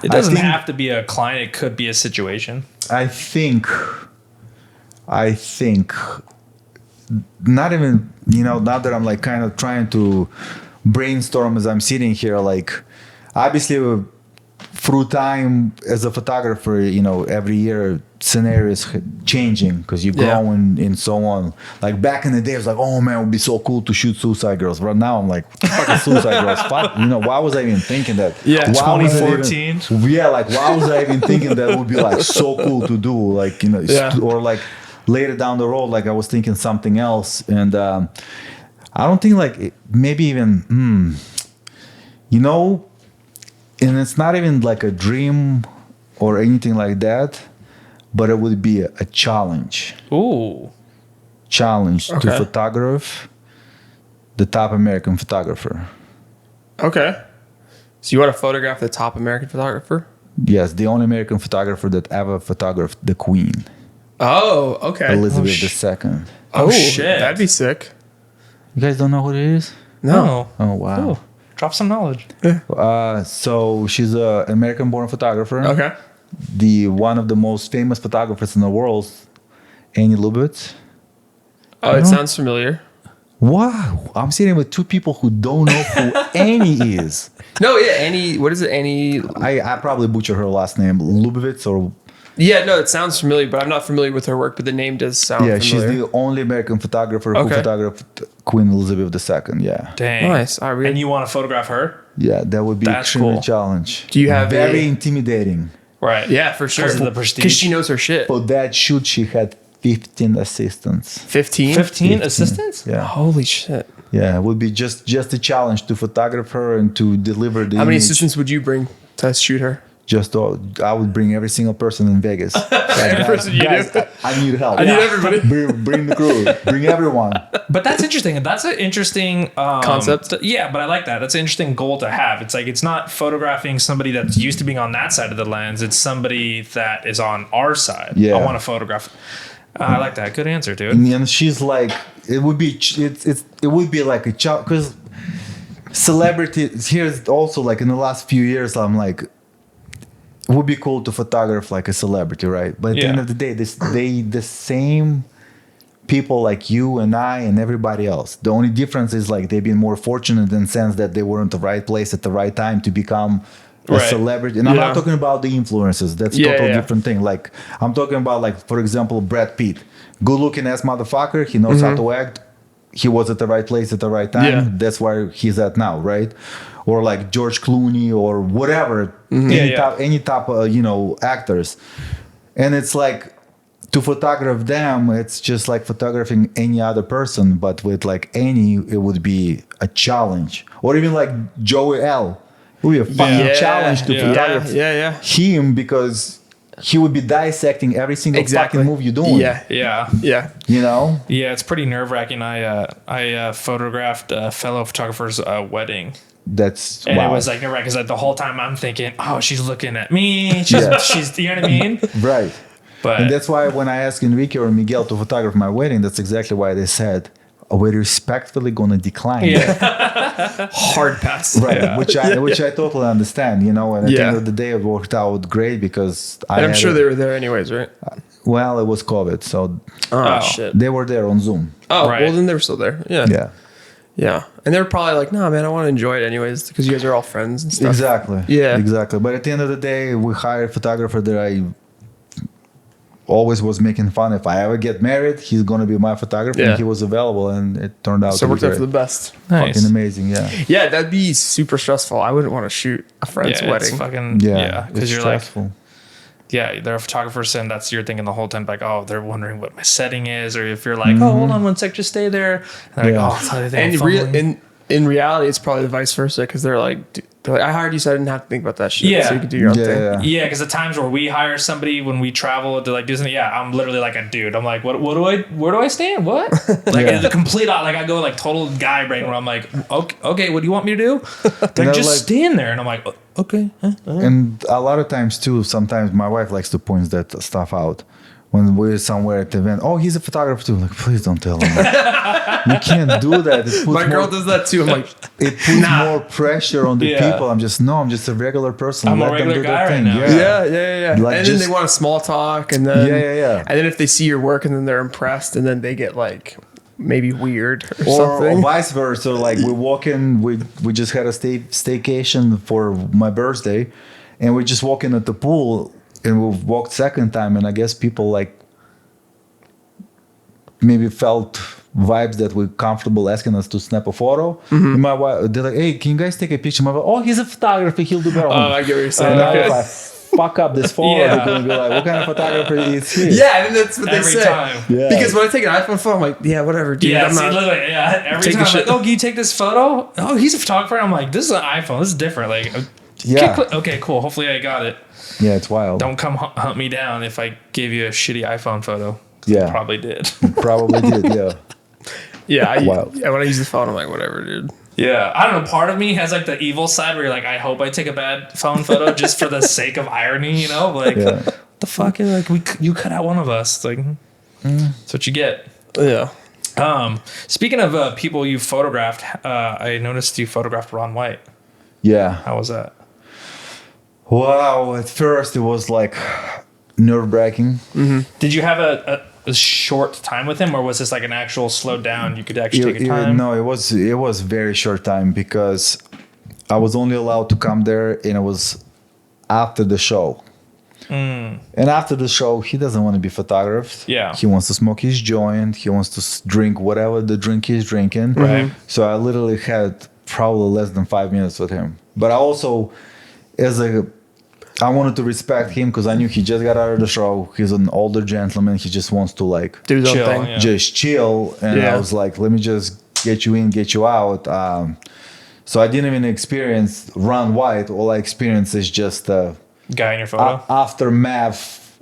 It doesn't think- have to be a client. It could be a situation. I think not even, you know, now that I'm like kind of trying to brainstorm as I'm sitting here, like obviously through time as a photographer, you know, every year scenarios changing because you grow and so on. Like back in the day, it was like, oh man, it would be so cool to shoot Suicide Girls. Right now, I'm like, fucking Suicide Girls. Fuck, you know, why was I even thinking that? Yeah, Why was I even- 2014. yeah, like why was I even thinking that would be like so cool to do? Like, you know, or like later down the road, like I was thinking something else. And I don't think like maybe even, you know, and it's not even like a dream or anything like that, but it would be a challenge. Ooh. Challenge to Okay. photograph the top American photographer. okay. So you want to photograph the top American photographer? Yes, the only American photographer that ever photographed the Queen, Oh, okay. Elizabeth II. Oh, shit. that'd be sick. You guys don't know who it is? No. Oh wow. Cool. Drop some knowledge. So she's an American-born photographer. Okay. The one of the most famous photographers in the world, Annie Lubitz. Oh, it sounds familiar. Wow, I'm sitting with two people who don't know who Annie is. No, yeah, Annie. What is it, Annie? I probably butcher her last name, Lubitz, or Yeah, no, it sounds familiar, but I'm not familiar with her work. But the name does sound yeah, familiar. she's the only American photographer who Okay. photographed Queen Elizabeth II. Yeah, Dang. Nice. All right. And you want to photograph her? yeah, that would be That's extremely cool. challenge. Do you have very a- intimidating? Right. Yeah, for sure. Because of the Because prestige. she knows her shit. For that shoot, she had 15 assistants. 15? 15 assistants? Yeah, Holy shit. yeah, it would be just a challenge to photograph her and to deliver the How many image. assistants would you bring to shoot her? Just I would bring every single person in Vegas. Every person you do. I need help. I need everybody. Bring the crew. Bring everyone. But that's interesting. That's an interesting Concept? Yeah, but I like that. That's an interesting goal to have. It's like it's not photographing somebody that's used to being on that side of the lens. It's somebody that is on our side. Yeah. I want to photograph. I like that. Good answer, dude. And she's like, it would be like a child because celebrity. Here's also like in the last few years, I'm like, it would be cool to photograph like a celebrity, right? But at the end Yeah. of the day, the same people like you and I and everybody else. The only difference is like they've been more fortunate in the sense that they were in the right place at the right time to become a Right. celebrity. And I'm Yeah. not talking about the influencers. That's Yeah, totally yeah. different thing. Like I'm talking about like, for example, Brad Pitt. Good looking ass motherfucker. He knows how to act. He was at the right place at the right time. Yeah. That's where he's at now, right? Or like George Clooney or whatever. Yeah. Any top actors. And it's like to photograph them, it's just like photographing any other person, but with like Annie, it would be a challenge. Or even like Joey L. It would be a fucking Yeah. challenge to Yeah. photograph Yeah. him because he would be dissecting every single Exactly. fucking move you're doing. Yeah. Yeah. Yeah. You know? Yeah, it's pretty nerve wracking. I photographed a fellow photographer's wedding. That's And wow. it was like nerve wracking because like, the whole time I'm thinking, oh, she's looking at me. She's, Yeah. she's, you know what I mean? right. But And that's why when I asked Enrique or Miguel to photograph my wedding, that's exactly why they said, we're respectfully gonna decline that. Hard pass. Right, Yeah. which I totally understand, you know. And at the Yeah. end of the day, it worked out great because And I'm sure they were there anyways, right? Well, it was COVID, so Oh, Oh. shit. they were there on Zoom. Oh, Right. well, then they were still there. Yeah. Yeah, Yeah. And they're probably like, no, man, I want to enjoy it anyways because you guys are all friends and stuff. exactly. Yeah. exactly. But at the end of the day, we hired a photographer that I always was making fun. If I ever get married, he's gonna be my photographer. Yeah. And he was available, and it turned out So it to be worked out great. for the best. Nice. Fucking amazing. Yeah. Yeah, that'd be super stressful. I wouldn't want to shoot a friend's Yeah, wedding. it's fucking Yeah. because It's you're stressful. like, yeah, they're a photographer, and that's you're thinking the whole time like, oh, they're wondering what my setting is, or if you're like, oh, hold on one sec, just stay there. And they're Yeah. like, oh, so they think And I'm fumbling. in reality, it's probably the vice versa because they're like, I hired you so I didn't have to think about that shit. Yeah. So you could do your own Yeah, thing. yeah. Yeah, because the times where we hire somebody when we travel to like do something, I'm literally like a dude. I'm like, where do I stand? What? Like Yeah. the complete, like I go like total guy brain where I'm like, okay, what do you want me to do? Like No, just like- stand there, and I'm like, okay. And a lot of times too, sometimes my wife likes to point that stuff out. When we're somewhere at the event, oh, he's a photographer too. Like, please don't tell him. You can't do that. It puts My girl more, does that too. I'm like, it puts more pressure on the Yeah. people. I'm just a regular person. I'm a Let them regular do their guy right thing. now. Yeah. yeah. Like and just- then they want a small talk, and then Yeah. And then if they see your work, and then they're impressed, and then they get like maybe weird or Or something. vice versa. Like we walk in, we just had a staycation for my birthday, and we just walk in at the pool, and we walked second time, and I guess people like maybe felt vibes that we're comfortable asking us to snap a photo. Mm-hmm. And my wife, they're like, hey, can you guys take a picture? My wife, oh, he's a photographer, he'll do better. I get what you're saying. And now Okay. if I fuck up this photo, Yeah. they're gonna be like, what kind of photographer is he? Yeah, and that's what they Every say. time. Yeah. Because when I take an iPhone photo, I'm like, yeah, whatever, dude. Yeah, I'm see, not. literally, every Take time the I'm like, shit. oh, can you take this photo? Oh, he's a photographer. I'm like, this is an iPhone. This is different. Like, Yeah. okay, cool. Hopefully I got it. Yeah, it's wild. Don't come hunt me down if I gave you a shitty iPhone photo. Yeah. Probably did. Probably did, yeah. Yeah, Wild. yeah. When I use the phone, I'm like, whatever, dude. Yeah, I don't know. Part of me has like the evil side where you're like, I hope I take a bad phone photo just for the sake of irony, you know? Like, Yeah. what the fuck? Like, you cut out one of us. It's like, that's what you get. Yeah. Speaking of people you photographed, I noticed you photographed Ron White. Yeah. How was that? Wow. At first, it was like nerve-wracking. Did you have a short time with him, or was this like an actual slowed down? You could actually take your time. No, it was very short time because I was only allowed to come there, and it was after the show. And after the show, he doesn't want to be photographed. Yeah. He wants to smoke his joint. He wants to drink whatever the drink he's drinking. Right. So I literally had probably less than 5 minutes with him. But I also, I wanted to respect him because I knew he just got out of the show. He's an older gentleman. He just wants to like Do his own Chill, thing. yeah. just chill. And Yeah. I was like, let me just get you in, get you out. So I didn't even experience Ron White. All I experienced is just Guy in your photo. aftermath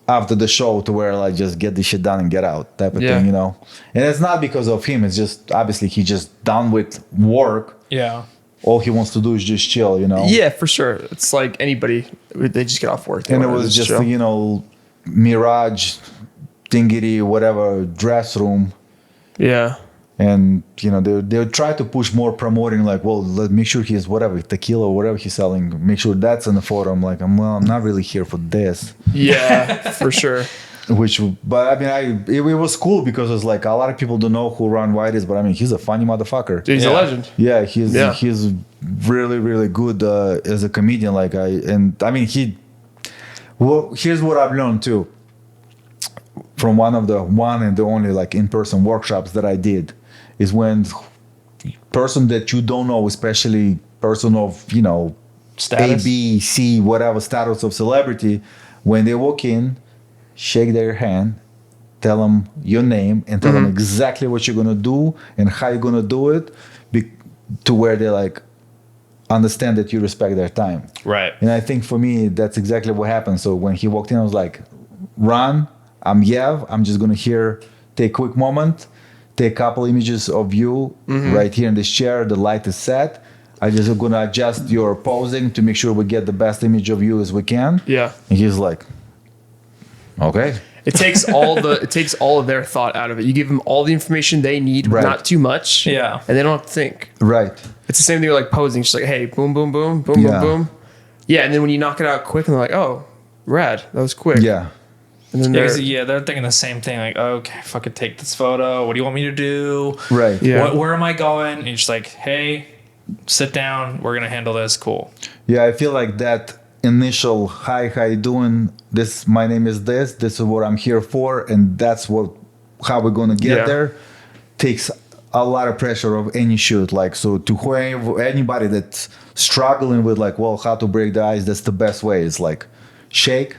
after the show to where like just get this shit done and get out type of Yeah. thing, you know. And it's not because of him. It's just obviously he just done with work. Yeah. All he wants to do is just chill, you know. Yeah, for sure. It's like anybody, they just get off work. they And it wanna was just chill. you know, Mirage, Dingity, whatever dress room. Yeah. And you know they would try to push more promoting like, well, let make sure he's whatever tequila or whatever he's selling, make sure that's in the photo. I'm like, I'm not really here for this. Yeah, for sure. But I mean, it was cool because it's like a lot of people don't know who Ron White is, but I mean, he's a funny motherfucker. Dude, he's a Yeah. legend. Yeah, he's Yeah. he's really really good as a comedian. Like here's what I've learned too from one and the only like in-person workshops that I did is when person that you don't know, especially person of Status. A, B, C, whatever status of celebrity, when they walk in, shake their hand, tell them your name, and tell them exactly what you're gonna do and how you're gonna do it, to where they like understand that you respect their time. Right. And I think for me, that's exactly what happened. So when he walked in, I was like, Ron, I'm Yev. I'm just gonna take a quick moment, take a couple images of you right here in this chair. The light is set. I just gonna adjust your posing to make sure we get the best image of you as we can. Yeah. And he's like, okay. It takes all of their thought out of it. You give them all the information they need, Right. not too much. Yeah. And they don't have to think. Right. It's the same thing with like posing. Just like, hey, boom, boom, boom, boom, Yeah. boom, boom. Yeah, and then when you knock it out quick and they're like, oh, rad, that was quick. Yeah. And then They're thinking the same thing. Like, okay, fucking take this photo. What do you want me to do? Right. Yeah. Where am I going? And you're just like, hey, sit down. We're gonna handle this. Cool. Yeah, I feel like that initial hi, how you doing? My name is this is what I'm here for, and that's how we're gonna get there, takes a lot of pressure of any shoot. Like, so to anybody that's struggling with like, well, how to break the ice, that's the best way. It's like shake,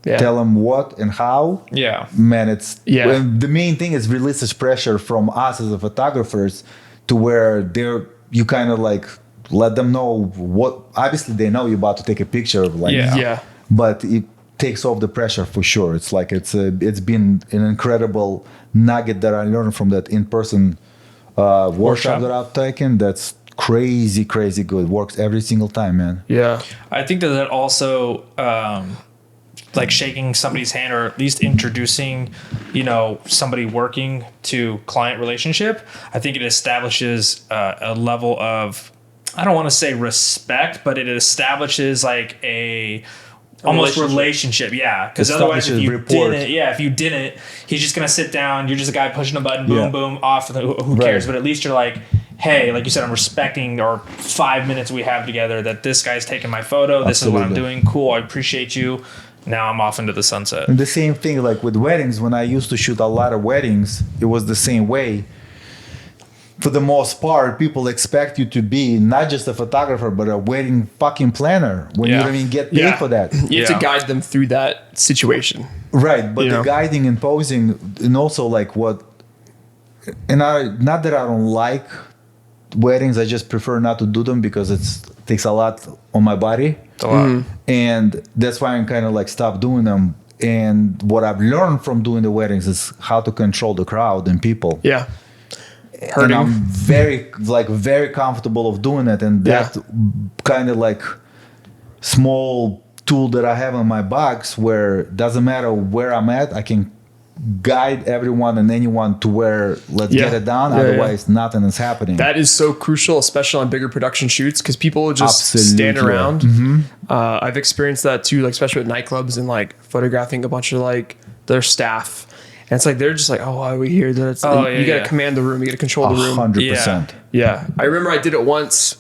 tell them what and how. Yeah, man, well, the main thing is releases pressure from us as the photographers to where you kind of like let them know what. Obviously, they know you're about to take a picture of like, but it takes off the pressure for sure. It's like it's been an incredible nugget that I learned from that in-person workshop that I've taken. That's crazy good. Works every single time, man. Yeah, I think that also like shaking somebody's hand, or at least introducing, somebody working to client relationship. I think it establishes a level of, I don't want to say respect, but it establishes like a almost relationship. Yeah, because otherwise, if you didn't, he's just gonna sit down. You're just a guy pushing a button, boom, boom, off. Who cares? But at least you're like, hey, like you said, I'm respecting our 5 minutes we have together. That this guy's taking my photo. This is what I'm doing. Cool. I appreciate you. Now I'm off into the sunset. And the same thing, like with weddings. When I used to shoot a lot of weddings, it was the same way. For the most part, people expect you to be not just a photographer, but a wedding fucking planner when you don't even get paid for that. You have to guide them through that situation. Right. But the guiding and posing, and also like not that I don't like weddings, I just prefer not to do them because it takes a lot on my body. And that's why I'm kind of like stopped doing them. And what I've learned from doing the weddings is how to control the crowd and people. Yeah. And I'm very comfortable of doing it, and that kind of like small tool that I have in my box, where it doesn't matter where I'm at, I can guide everyone and anyone to where get it done. Otherwise, nothing is happening. That is so crucial, especially on bigger production shoots, because people will just stand around. I've experienced that too, like especially with nightclubs and like photographing a bunch of like their staff. And it's like, they're just like, oh, why are we here? You got to command the room. You got to control the room. 100%. Yeah. I remember I did it once.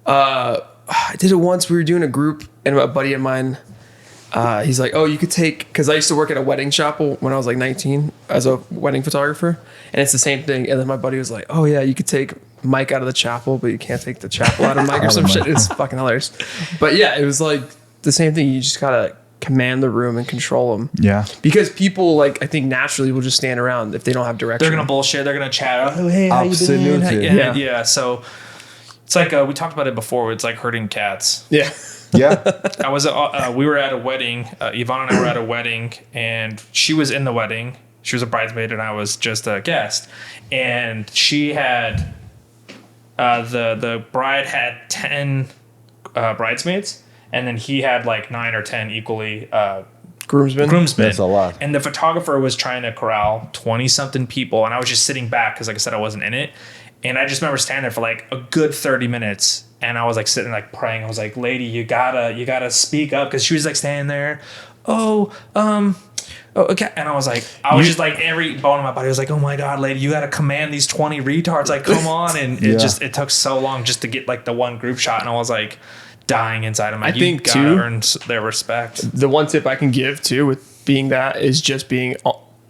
We were doing a group, and a buddy of mine, he's like, oh, you could take, because I used to work at a wedding chapel when I was like 19 as a wedding photographer. And it's the same thing. And then my buddy was like, oh yeah, you could take Mike out of the chapel, but you can't take the chapel out of Mike or some shit. It's fucking hilarious. But yeah, it was like the same thing. You just got to command the room and control them. Yeah. Because people, like, I think naturally will just stand around if they don't have direction. They're going to bullshit. They're going to chat. Oh, hey, how you doing? Yeah. So it's like, we talked about it before. It's like herding cats. Yeah. Yeah. We were at a wedding. Yvonne and I were at a wedding, and she was in the wedding. She was a bridesmaid, and I was just a guest. And she had, the bride had 10 bridesmaids. And then he had like 9 or 10 equally groomsmen. That's a lot. And the photographer was trying to corral 20-something people. And I was just sitting back because, like I said, I wasn't in it. And I just remember standing there for like a good 30 minutes. And I was like sitting like praying. I was like, lady, you gotta speak up. Because she was like standing there. Okay. And I was just like, every bone in my body was like, oh my God, lady, you got to command these 20 retards. Like, come on. And it took so long just to get like the one group shot. And I was like dying inside of my. I think gotta too, earn their respect. The one tip I can give too with being that is just being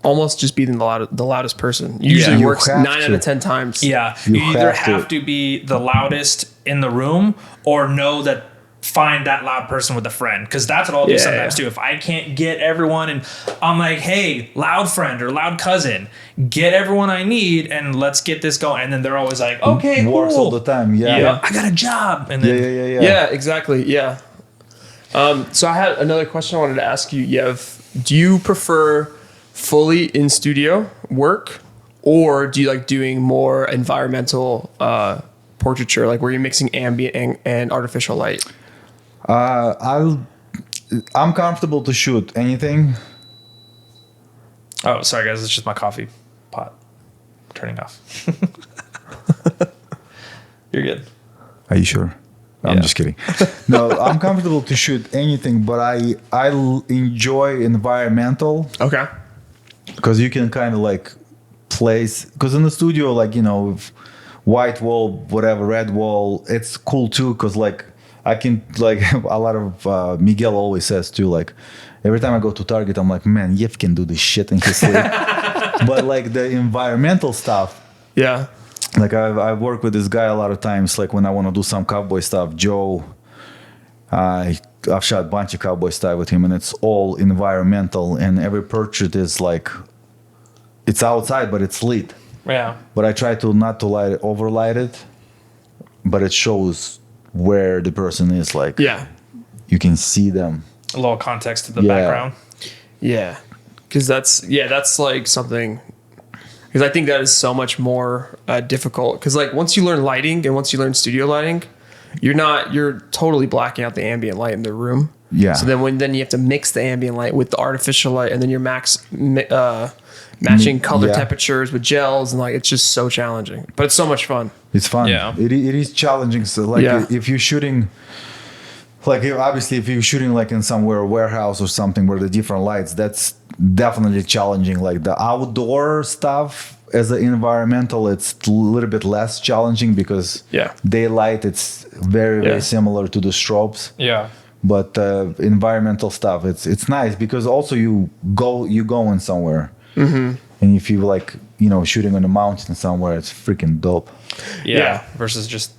almost just being the loudest person. Usually works 9 out of 10 times. Yeah. You either have to be the loudest in the room or know that find that loud person with a friend, because that's what I'll do sometimes too. If I can't get everyone, and I'm like, hey, loud friend or loud cousin, get everyone I need and let's get this going. And then they're always like, okay, cool. Works all the time. Yeah. I got a job. And then yeah, exactly. Yeah. So I had another question I wanted to ask you, Yev. Do you prefer fully in studio work, or do you like doing more environmental portraiture, like where you're mixing ambient and artificial light? I'm comfortable to shoot anything. Oh, sorry guys, it's just my coffee pot turning off. You're good. Are you sure? I'm just kidding. No, I'm comfortable to shoot anything, but I enjoy environmental. Okay. Because you can kind of like place, because in the studio, like, white wall, whatever, red wall, it's cool too, because like I can like a lot of Miguel always says too, like every time I go to Target, I'm like, man, Yev can do this shit in his sleep. But like the environmental stuff, Yeah. like I've worked with this guy a lot of times. Like when I want to do some cowboy stuff, Joe, I've shot a bunch of cowboy stuff with him, and it's all environmental. And every portrait is like, it's outside, but it's lit. Yeah. But I try to not to overlight it, but it shows where the person is. Like, Yeah. you can see them. A little context to the Yeah. background. Yeah. Because that's like something. Because I think that is so much more difficult. Because like once you learn lighting and once you learn studio lighting, you're totally blacking out the ambient light in the room. Yeah. So then you have to mix the ambient light with the artificial light, and then you're matching color Yeah. temperatures with gels, and like it's just so challenging. But it's so much fun. It's fun. Yeah. It is challenging. So like Yeah. if you're shooting, like obviously if you're shooting like in somewhere warehouse or something where the different lights, that's definitely challenging. Like the outdoor stuff as an environmental, it's a little bit less challenging because Yeah. daylight, it's very Yeah. similar to the strobes. Yeah. But environmental stuff, it's nice because also you going somewhere, and if you like shooting on a mountain somewhere, it's freaking dope. Yeah. Versus just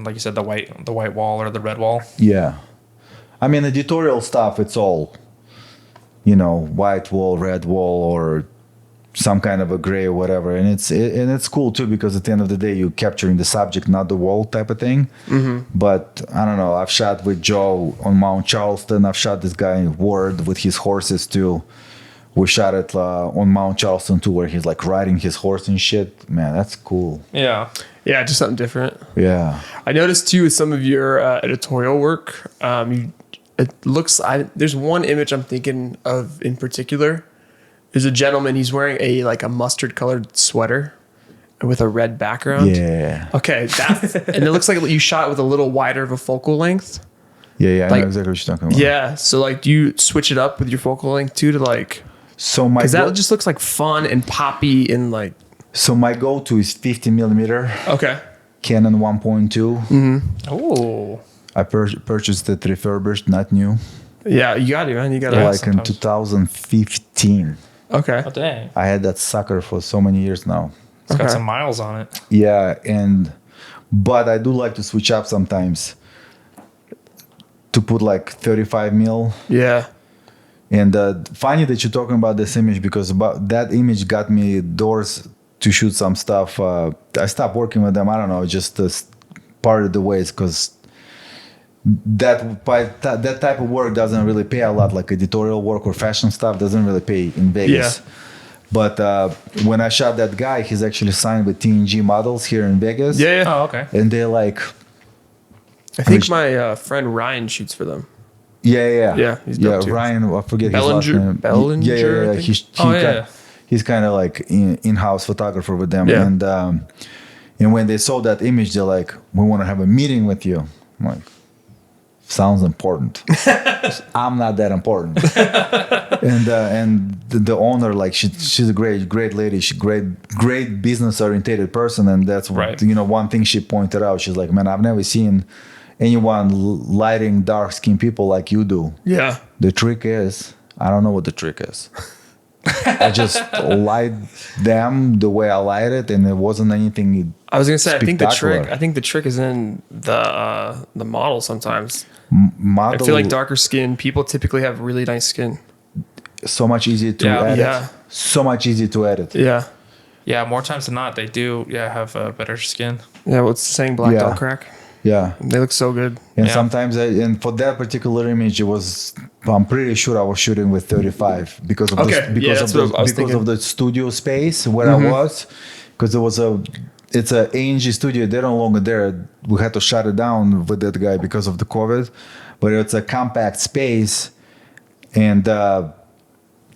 like you said, the white wall or the red wall. Yeah, I mean the editorial stuff, it's all white wall, red wall, or some kind of a gray or whatever, and it's cool too because at the end of the day you're capturing the subject, not the wall type of thing. But I don't know, I've shot with Joe on Mount Charleston, I've shot this guy in Ward with his horses too. We shot it on Mount Charleston too, where he's like riding his horse and shit. Man, that's cool. Yeah. Yeah, just something different. Yeah. I noticed too with some of your editorial work, there's one image I'm thinking of in particular. There's a gentleman, he's wearing a mustard colored sweater with a red background. Yeah. Okay, and it looks like you shot with a little wider of a focal length. Yeah, I Like- know exactly what you're talking about. Yeah, so like do you switch it up with your focal length too to like, So my because that just looks like fun and poppy and like, so my go-to is 50 millimeter okay. Canon 1.2. Oh. I purchased it refurbished, not new. Yeah, you got to, man. You got to. Yeah. Like in sometimes. 2015. Okay. Oh, dang. I had that sucker for so many years now. It's got Okay. some miles on it. Yeah, but I do like to switch up sometimes to put like 35 mil. Yeah. And funny that you're talking about this image because that image got me doors to shoot some stuff. I stopped working with them. I don't know, just parted the ways because that type of work doesn't really pay a lot. Like editorial work or fashion stuff doesn't really pay in Vegas. Yeah. But when I shot that guy, he's actually signed with TNG Models here in Vegas. Yeah. Oh, okay. And they're like, I think my friend Ryan shoots for them. yeah, he's dope too. Ryan, I forget Bellinger- his last name. Bellinger, I Yeah. think? He's kind of like in-house photographer with them. Yeah. And when they saw that image, they're like, "We want to have a meeting with you." I'm like, sounds important. I'm not that important. and the owner, like she's a great lady. She's great business oriented person, and that's Right. one thing she pointed out. She's like, "Man, I've never seen anyone lighting dark skinned people like you do. Yeah. The trick is, I don't know what the trick is. I just light them the way I light it, and it wasn't anything. I was gonna say, I think Spectacular. the trick is in the model sometimes. Model I feel like darker skin people typically have really nice skin. so much easier to Yeah. edit. Yeah. So much easier to edit. Yeah. Yeah, more times than not, they do. Yeah, have better skin. Yeah. What's the saying? Black Yeah. don't crack. Yeah. They look so good. And Yeah. sometimes, and for that particular image, I'm pretty sure I was shooting with 35 because of Okay. Yeah, that's what I was thinking. of the studio space where I was, because it's a ANG studio. They're no longer there. We had to shut it down with that guy because of the COVID, but it's a compact space, and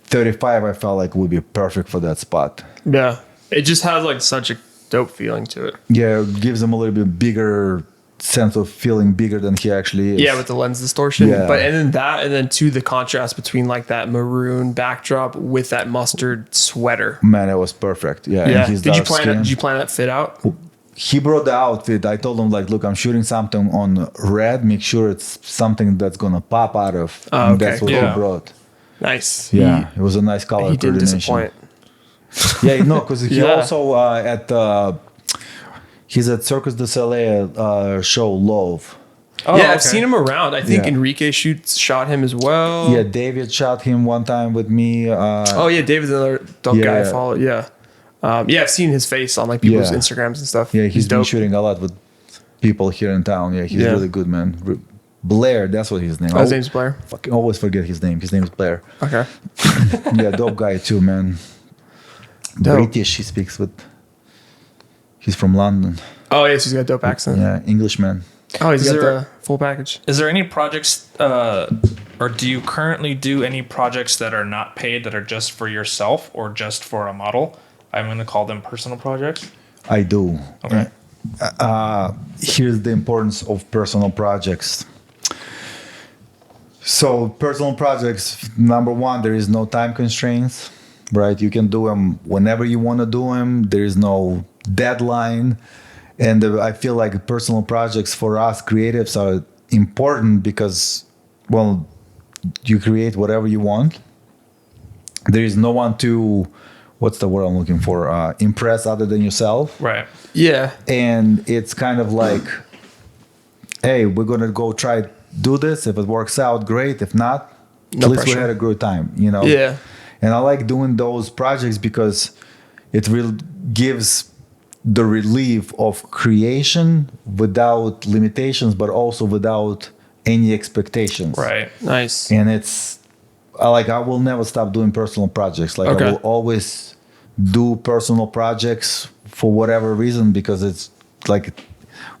35 I felt like would be perfect for that spot. Yeah. It just has like such a dope feeling to it. Yeah, it gives him a little bit bigger sense of feeling bigger than he actually is. Yeah, with the lens distortion. Yeah. But and then too the contrast between like that maroon backdrop with that mustard sweater. Man, it was perfect. Yeah. Yeah. And his Did you dark skin. plan that fit out? he brought the outfit. I told him like, look, I'm shooting something on red. Make sure it's something that's gonna pop out of. Oh, And okay. that's what Yeah. he brought. Nice. Yeah, it was a nice color He didn't coordination. disappoint. Yeah, no, because he Yeah. also he's at Circus du Soleil show Love. Oh, yeah, okay. I've seen him around. I think Yeah. Enrique shot him as well. Yeah, David shot him one time with me. Oh yeah, David's another dope guy I Yeah. follow. Yeah. Yeah, I've seen his face on like people's Yeah. Instagrams and stuff. Yeah, he's been dope. shooting a lot with people here in town. Yeah, he's Yeah. really good, man. Blair, that's what his name. Oh, his name's Blair. Fucking always forget his name. His name is Blair. Okay. Yeah, dope guy too, man. Dope. British, he speaks with. He's from London. Oh yes, he's got a dope accent. Yeah, Englishman. Oh, he's Is got there- the full package. Is there any projects, or do you currently do any projects that are not paid that are just for yourself or just for a model? I'm going to call them personal projects. I do. Okay. Here's the importance of personal projects. So personal projects, number one, there is no time constraints, right? You can do them whenever you want to do them. There is no deadline. And I feel like personal projects for us creatives are important because, well, you create whatever you want. There is no one to, what's the word I'm looking for? Impress other than yourself. Right. Yeah. And it's kind of like, hey, we're gonna go try do this. If it works out, great. If not, No at least pressure. we had a good time, you know. Yeah. And I like doing those projects because it really gives the relief of creation without limitations, but also without any expectations. Right. Nice. And it's I will never stop doing personal projects. Like Okay. I will always do personal projects for whatever reason because it's like,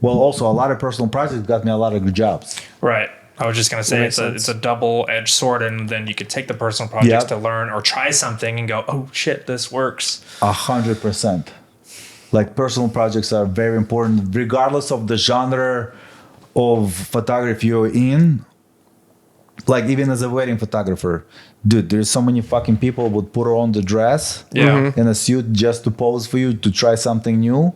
well, also a lot of personal projects got me a lot of good jobs. Right. I was just going to say Makes it's a sense. double-edged sword, and then you could take the personal projects Yep. to learn or try something and go, oh shit, this works. 100%. Like personal projects are very important, regardless of the genre of photography you're in. Like even as a wedding photographer, dude, there's so many fucking people would put on the dress Yeah. and a suit just to pose for you to try something new.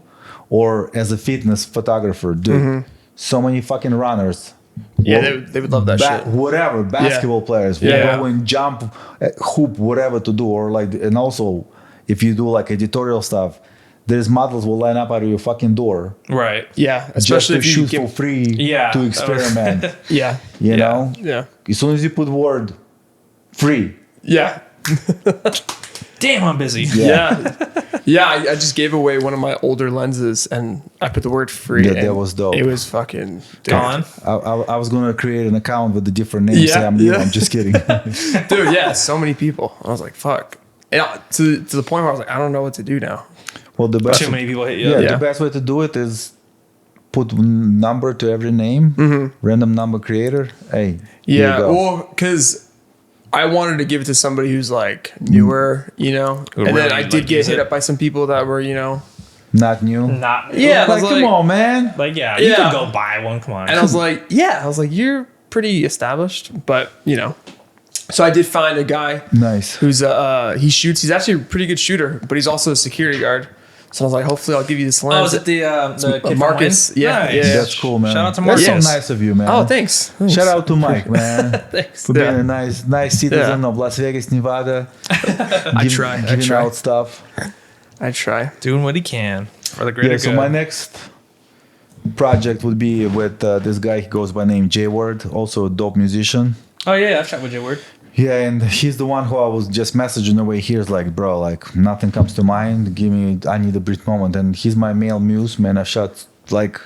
Or as a fitness photographer, dude, so many fucking runners. Yeah, Well, they would love that shit. Whatever, basketball players will Yeah. go and jump, hoop, whatever to do. Or like, and also if you do like editorial stuff, there's models will line up out of your fucking door Right. Yeah, especially just if to you shoot for give. free Yeah. to experiment. Yeah. You know, Yeah. as soon as you put word free, Yeah. Damn, I'm busy. Yeah. Yeah. I just gave away one of my older lenses and I put the word free. That and was dope. It was fucking Gone. I was gonna create an account with a different name. Yeah, Say I'm new. yeah. I'm just kidding. Dude, yeah, so many people. I was like, fuck. And to the point where I was like, I don't know what to do now. Well, the best. Too many people hit you. Yeah, up. Yeah. the best way to do it is put number to every name. Random number creator. Hey. here you Yeah, go. well, because I wanted to give it to somebody who's like newer, you know. Who And then really, I like, did get use hit it. up by some people that were, you know. Not new. Not. Yeah, I Like, was come like- on, man. Like, yeah, you Yeah. could go buy one. Come on. And I was like, yeah, I was like, you're pretty established, but you know. So I did find a guy Nice. who's he shoots. He's actually a pretty good shooter, but he's also a security guard. So I was like, hopefully, I'll give you this lens. oh, is it the kid from Marcus? Wayne? Yeah, Nice. yeah. That's cool, man. Shout out to That's Marcus. so nice of you, man. Oh, thanks. Shout out to Mike, man. Thanks. For being Yeah. a nice citizen of Las Vegas, Nevada. I try. Giving out stuff. I try. Doing what he can for the greater Yeah, so good. my next project would be with this guy. He goes by name J Word, also a dope musician. Oh yeah, I've chat with you, word. Yeah, and he's the one who I was just messaging away here. Is like, bro, like nothing comes to mind. I need a brief moment. And he's my male muse, man. I shot like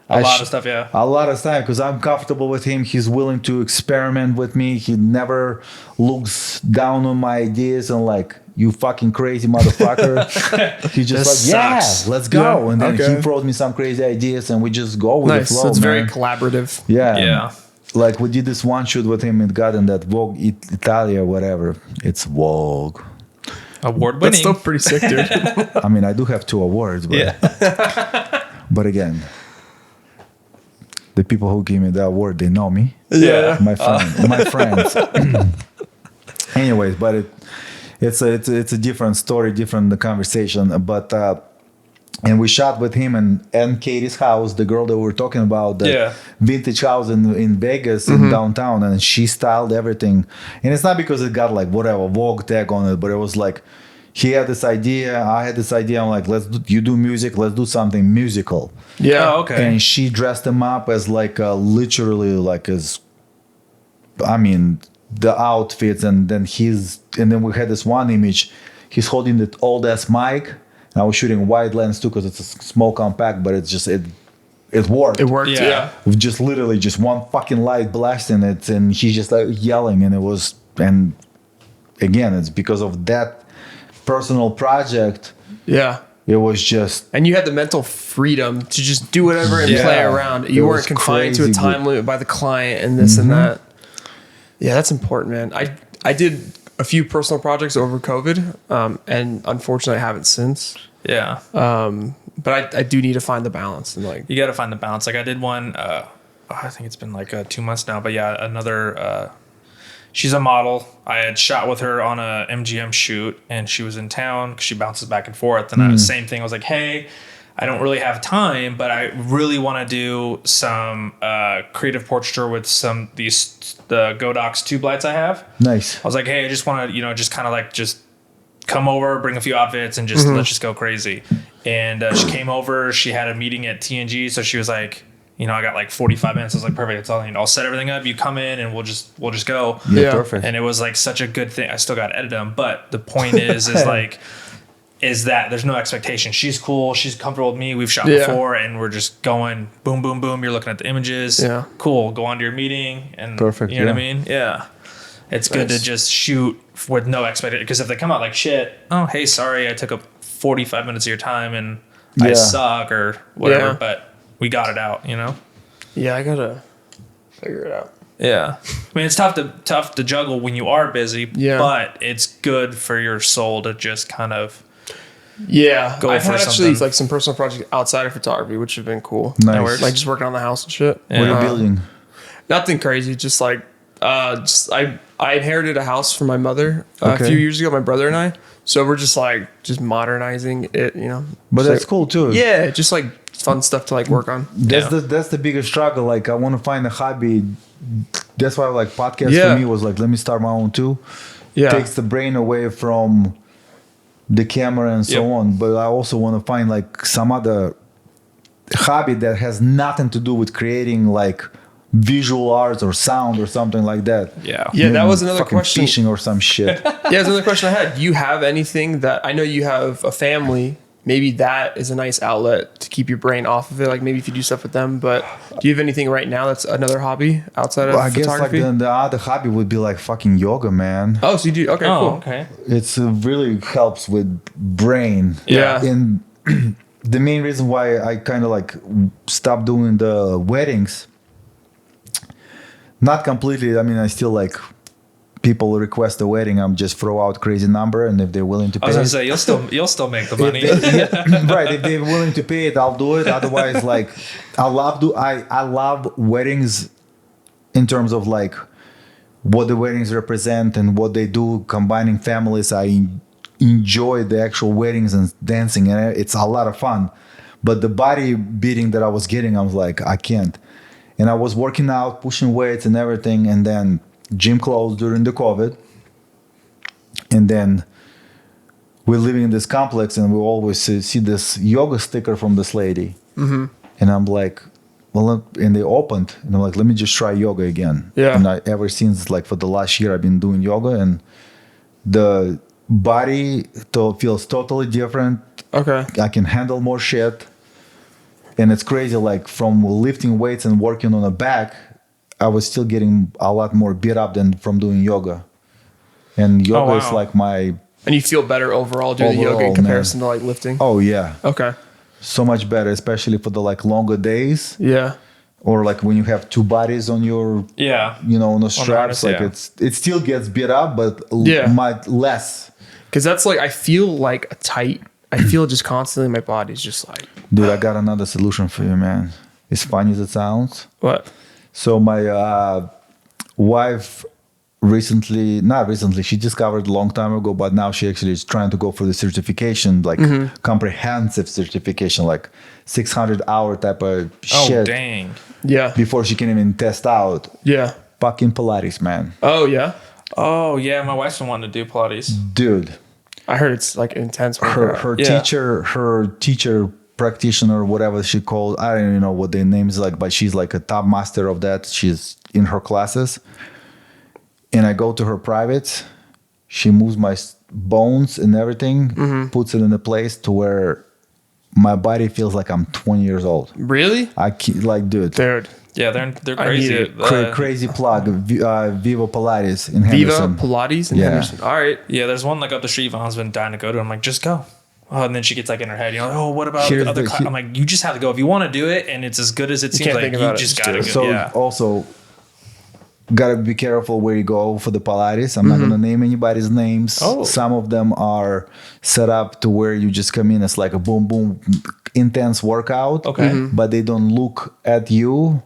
A lot of stuff, yeah. a lot of time because I'm comfortable with him. He's willing to experiment with me. He never looks down on my ideas and like, you fucking crazy motherfucker. He's just This like, yeah, sucks. let's go. Yeah, And then okay. he throws me some crazy ideas and we just go with Nice. the flow. So it's very man. collaborative. Yeah. Yeah. Like we did this one shoot with him. It got in that Vogue Italia, whatever. It's Vogue. Award That's winning. still pretty sick, dude. I mean, I do have 2 awards, but but again, the people who gave me the award, they know me. Yeah. My friends. Anyways, but it's a different story, different conversation. But And we shot with him and Katie's house, the girl that we were talking about, the vintage house in Vegas, in downtown, and she styled everything. And it's not because it got like whatever Vogue tag on it, but it was like he had this idea, I had this idea. I'm like, you do music, let's do something musical. Yeah. Oh, okay. And she dressed him up as like literally like as, I mean, the outfits, and then we had this one image. He's holding that old ass mic. And I was shooting wide lens too because it's a small compact, but it's just it worked. It worked. Yeah. With just literally just one fucking light blasting it, and he's just like yelling, and again, it's because of that personal project. Yeah. It was just, and you had the mental freedom to just do whatever and play around. You weren't confined to a time limit by the client and this and that. Yeah, that's important, man. I did a few personal projects over COVID, and unfortunately I haven't since. Yeah. But I do need to find the balance, and like you got to find the balance. Like I did one, I think it's been like 2 months now, but yeah, another, she's a model. I had shot with her on a MGM shoot, and she was in town 'cause she bounces back and forth. And same thing. I was like, hey, I don't really have time, but I really want to do some creative portraiture with the Godox tube lights I have. nice. I was like, hey, I just want to, just kind of like just come over, bring a few outfits, and just let's just go crazy. And she came over. She had a meeting at TNG, so she was like, I got like 45 minutes. I was like, perfect. That's all I need. I'll set everything up. You come in, and we'll just go. Yeah, perfect. And it was like such a good thing. I still got to edit them, but the point is like. Is that there's no expectation. She's cool. She's comfortable with me. We've shot before, and we're just going boom, boom, boom. You're looking at the images. Yeah. Cool. Go on to your meeting. And Perfect. You know what I mean? Yeah. It's good to just shoot with no expectation. Because if they come out like shit, oh, hey, sorry, I took up 45 minutes of your time and I suck or whatever. Yeah. But we got it out, Yeah, I gotta figure it out. Yeah. I mean, it's tough to juggle when you are busy. Yeah. But it's good for your soul to just kind of. Yeah, Go I've for had actually something. like some personal projects outside of photography, which have been cool. Nice. Like just working on the house and shit. Yeah. What are you building? Nothing crazy. Just like, I inherited a house from my mother a few years ago. My brother and I. So we're just modernizing it. But Just that's like, cool too. Yeah, just like fun stuff to like work on. That's the biggest struggle. Like I want to find a hobby. That's why like podcast Yeah. for me was like, let me start my own too. Yeah, Takes the brain away from the camera and so on. But I also want to find like some other hobby that has nothing to do with creating like visual arts or sound or something like that. Yeah. Yeah, that was another Fucking question. fishing or some shit. Yeah, that's another question I had. Do you have anything that I know you have a family? Maybe that is a nice outlet to keep your brain off of it. Like maybe if you do stuff with them, but do you have anything right now that's another hobby outside of I guess like photography? the other hobby would be like fucking yoga, man. Oh, so you do? Okay, Oh, cool. okay. It's really helps with brain. Yeah. And the main reason why I kind of like stopped doing the weddings, not completely. I mean, I still like people request a wedding. I'm just throw out crazy number, and if they're willing to pay, I was gonna say you'll still make the money. right? If they're willing to pay it, I'll do it. Otherwise, like I love weddings in terms of like what the weddings represent and what they do, combining families. I enjoy the actual weddings and dancing, and it's a lot of fun. But the body beating that I was getting, I was like, I can't. And I was working out, pushing weights and everything, and then gym closed during the COVID. And then we're living in this complex, and we always see this yoga sticker from this lady. Mm-hmm. And I'm like, well, and they opened, and I'm like, let me just try yoga again. Yeah. And ever since, like for the last year, I've been doing yoga, and the body feels totally different. Okay. I can handle more shit. And it's crazy, like from lifting weights and working on the back, I was still getting a lot more beat up than from doing yoga. And yoga is like my... And you feel better overall doing the yoga in Overall, comparison to like lifting? Oh, yeah. Okay. So much better, especially for the like longer days. Yeah. Or like when you have two bodies on your, Yeah. on the straps, harness, like yeah. it still gets beat up, but much less. Because that's like, I feel like a tight, I feel just constantly my body's just like... Dude, I got another solution for you, man. As funny as it sounds. What? So my wife not recently, she discovered a long time ago, but now she actually is trying to go for the certification, like comprehensive certification, like 600-hour type of shit. Oh, dang. Yeah. Before she can even test out. Yeah. Fucking Pilates, man. Oh, yeah. Oh, yeah. My wife's been wanting to do Pilates. Dude. I heard it's like intense. Her teacher practitioner, whatever she called, I don't even know what their name is like, but she's like a top master of that. She's in her classes. And I go to her private. She moves my bones and everything, puts it in a place to where my body feels like I'm 20 years old. Really? I can't, like, dude. Yeah, they're crazy. Crazy plug. Viva Pilates in Viva Henderson. Pilates in Henderson. All right. Yeah, there's one like up the street. Vaughn's been dying to go to. I'm like, just go. Oh, and then she gets like in her head, oh, what about Here's the other the- class? I'm like, you just have to go. If you want to do it and it's as good as it seems, can't like think you about it, just just gotta do go. it. So Yeah. also, gotta be careful where you go for the Pilates. I'm not gonna name anybody's names. Oh. Some of them are set up to where you just come in as like a boom boom intense workout. Okay. But they don't look at you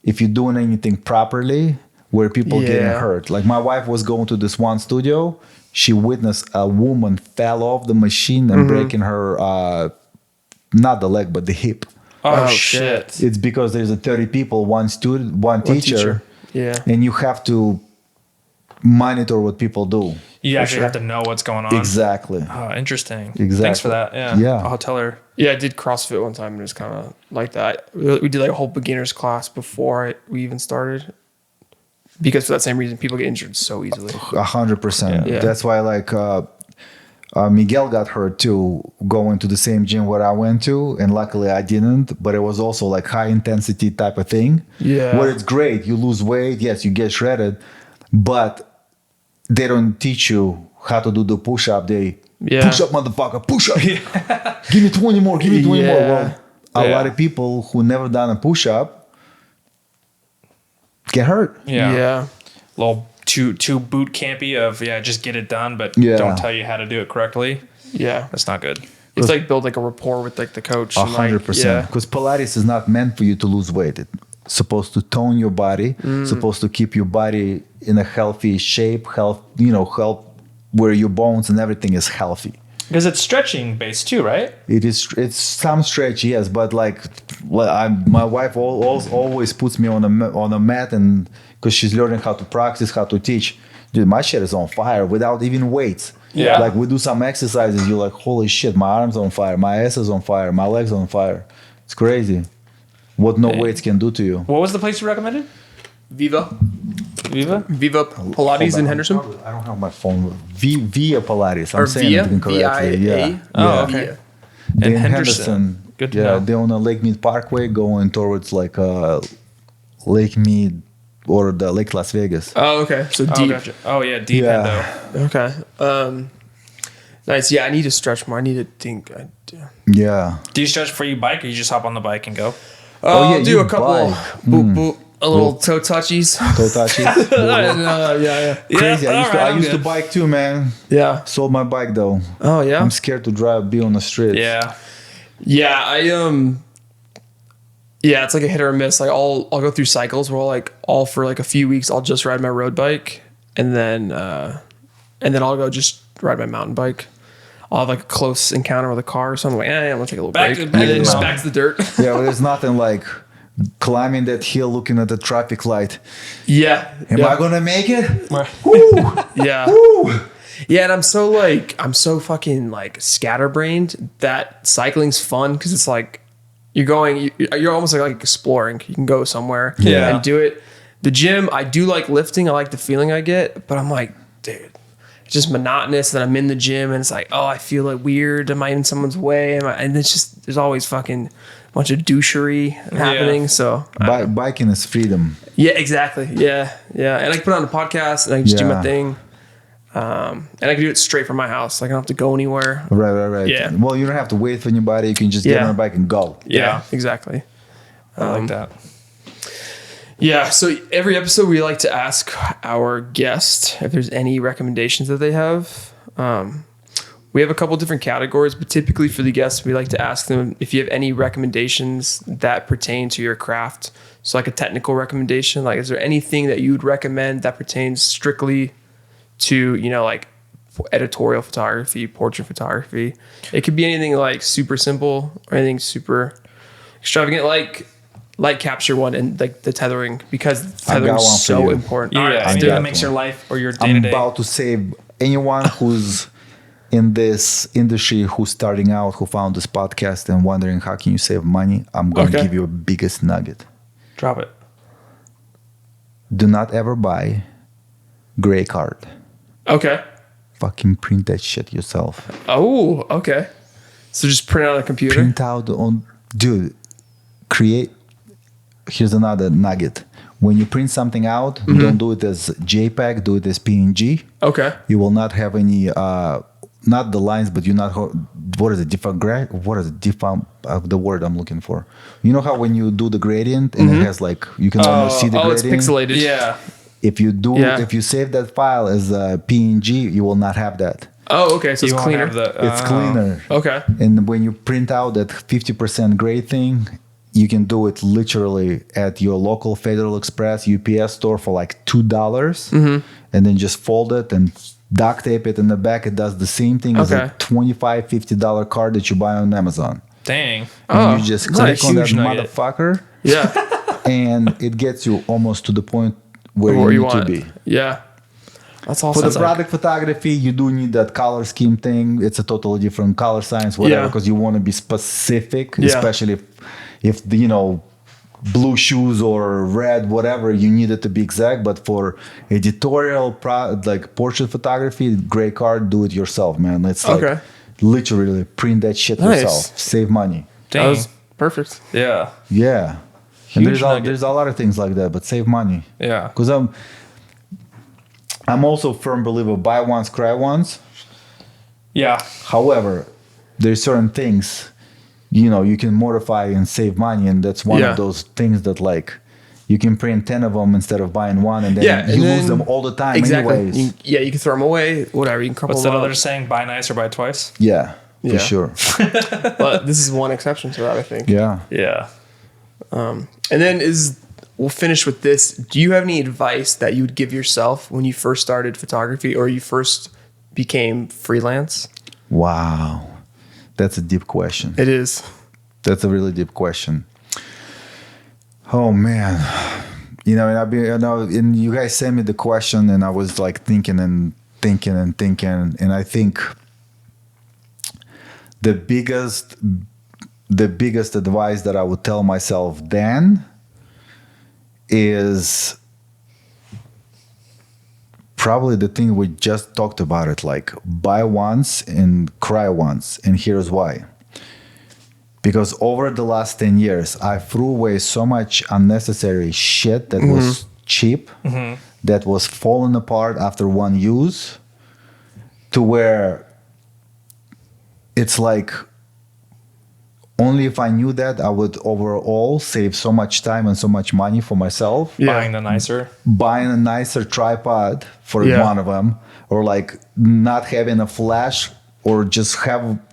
if you're doing anything properly where people getting Yeah. hurt. Like my wife was going to this one studio. She witnessed a woman fell off the machine and breaking her not the leg but the hip. Oh, Oh, shit. shit. It's because there's a 30 people, one student, one teacher. Yeah. And you have to monitor what people do. You actually sure. have to know what's going on. Exactly. Oh, interesting. Exactly. Thanks for that. Yeah. Yeah. I'll tell her. Yeah, I did CrossFit one time and it was kind of like that. We did like a whole beginner's class before we even started. Because for that same reason, people get injured so easily. 100%. Yeah. That's why like Miguel got hurt too, going to the same gym where I went to, and luckily I didn't. But it was also like high intensity type of thing. Yeah. Where it's great, you lose weight, yes, you get shredded, but they don't teach you how to do the push up. They push up, motherfucker, push up. Give me 20 more, give me 20 more. Well, a lot of people who never done a push up get hurt. Yeah. Yeah. Little too boot campy of just get it done, but Yeah. don't tell you how to do it correctly. Yeah. That's not good. It's like build like a rapport with like the coach. and, like, 100%. Because Pilates is not meant for you to lose weight. It's supposed to tone your body, supposed to keep your body in a healthy shape, help where your bones and everything is healthy. Because it's stretching based too, right? It's some stretch, yes, but like my wife always puts me on a mat, and because she's learning how to practice, how to teach. Dude, my shit is on fire without even weights. Yeah. Like we do some exercises, you're like, holy shit, my arms on fire, my ass is on fire, my legs on fire. It's crazy what no weights can do to you. What was the place you recommended? Viva Viva? Pilates Hold in on, Henderson. I don't have my phone. Via Pilates. I'm Or saying Via? it incorrectly. VIA? Yeah. Oh, Yeah. okay. Via. They're In in Henderson. Good to know. They're on a Lake Mead Parkway going towards like Lake Mead or the Lake Las Vegas. Oh, okay. So Oh, deep. gotcha. Oh, yeah, deep Yeah. endo. Okay. Nice. Yeah, I need to stretch more. I need to think. Yeah. Do you stretch before you bike, or you just hop on the bike and go? I'll yeah, do you a couple bike. boop boop, a little toe touchies. Toe touches. Yeah. Crazy. I alright, used to I'm bike too, man. Yeah. Sold my bike though. Oh yeah. I'm scared to be on the street. Yeah. Yeah, yeah, it's like a hit or a miss. Like I'll go through cycles where I'll for like a few weeks I'll just ride my road bike, and then I'll go just ride my mountain bike. I'll have like a close encounter with a car or something. Like, I'm gonna take a little break. Back And to then the just mountain. back to the dirt. Yeah, but there's nothing like climbing that hill, looking at the traffic light. Yeah. Am yeah. I gonna make it? Yeah. Yeah, and I'm so fucking like scatterbrained that cycling's fun because it's like you're almost like exploring. You can go somewhere Yeah. and do it. The gym, I do like lifting. I like the feeling I get, but I'm like, dude, it's just monotonous. That I'm in the gym and it's like, oh, I feel like weird. Am I in someone's way? And it's just there's always fucking a bunch of douchery happening. Yeah. So Biking is freedom. yeah, exactly. Yeah. And I can put on a podcast and I can just do my Yeah. thing. And I can do it straight from my house. Like I don't have to go anywhere. Right. Yeah. Well, you don't have to wait for anybody. You can just get Yeah. on a bike and go. Yeah. Exactly. I like that. Yeah. So every episode we like to ask our guest if there's any recommendations that they have. we have a couple different categories, but typically for the guests, we like to ask them if you have any recommendations that pertain to your craft. So like a technical recommendation, like is there anything that you would recommend that pertains strictly to, you know, like editorial photography, portrait photography? It could be anything like super simple or anything super extravagant, like light capture one and like the tethering, because tethering is so important. Yeah, All right, anything that makes your life or your day-to-day. I'm about to save anyone who's in this industry, who's starting out, who found this podcast and wondering how can you save money. I'm going to give you a biggest nugget. Drop it. Do not ever buy gray card. Okay. Fucking print that shit yourself. Oh, okay. So just print out on a computer? Print out on, dude, create. Here's another nugget. When you print something out, don't do it as JPEG, do it as PNG. Okay. You will not have any, not the lines, but you're not, what is it, the word I'm looking for. You know how when you do the gradient and it has like, you can almost see the gradient? It's pixelated. Yeah. If you save that file as a PNG, you will not have that. Oh, okay. So it's cleaner. It's cleaner. Okay. And when you print out that 50% gray thing, you can do it literally at your local Federal Express UPS store for like $2, and then just fold it and duct tape it in the back. It does the same thing as a $25, $50 card that you buy on Amazon. Dang. And you just click on that nugget. motherfucker, Yeah. and it gets you almost to the point where you need to be. Yeah. That's awesome. For the product photography, you do need that color scheme thing. It's a totally different color science, whatever, because you want to be specific, especially if the, you know, blue shoes or red, whatever, you need it to be exact. But for editorial, like portrait photography, gray card, do it yourself, man. It's like literally print that shit yourself. Save money. Dang. That was perfect. Yeah. Yeah. And there's a lot of things like that, but save money. Yeah. Because I'm also a firm believer, buy once, cry once. Yeah. However, there's certain things, you know, you can modify and save money, and that's one of those things that like you can print 10 of them instead of buying one, and then you lose them all the time anyways. You can throw them away, whatever. You can couple What's them that up. other saying? Buy nice or buy twice? Yeah, for sure. But this is one exception to that, I think. Yeah. Yeah. And then we'll finish with this. Do you have any advice that you would give yourself when you first started photography or you first became freelance? Wow. That's a deep question. It is. That's a really deep question. Oh man. You know, and you guys sent me the question and I was like thinking, and I think the biggest advice that I would tell myself then is probably the thing we just talked about, it like buy once and cry once. And here's why. Because over the last 10 years, I threw away so much unnecessary shit that was cheap, that was falling apart after one use, to where it's like, only if I knew that, I would overall save so much time and so much money for myself. Yeah. Buying a nicer tripod for one of them, or like not having a flash, or just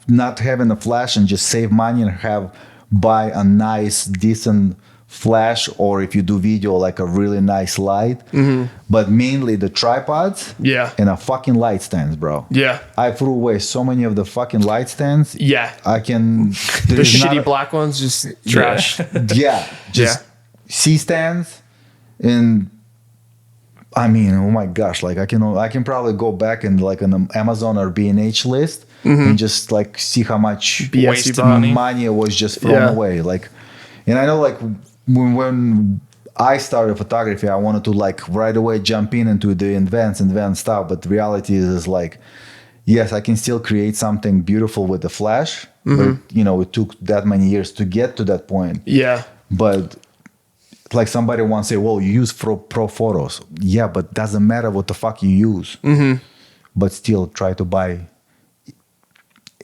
not having a flash and just save money and buy a nice, decent flash, or if you do video, like a really nice light. But mainly the tripods and a fucking light stands, bro. Yeah. I threw away so many of the fucking light stands. Yeah. I can... The shitty black ones, just trash. Just C-stands. And I mean, oh my gosh, like I can probably go back and like on an Amazon or B&H list and just like see how much wasted money was just thrown away. Like, and I know like when I started photography, I wanted to like right away jump into the advanced stuff. But the reality is like, yes, I can still create something beautiful with the flash, but you know, it took that many years to get to that point. Yeah. But like somebody once say, well, you use pro photos. Yeah, but doesn't matter what the fuck you use. But still try to buy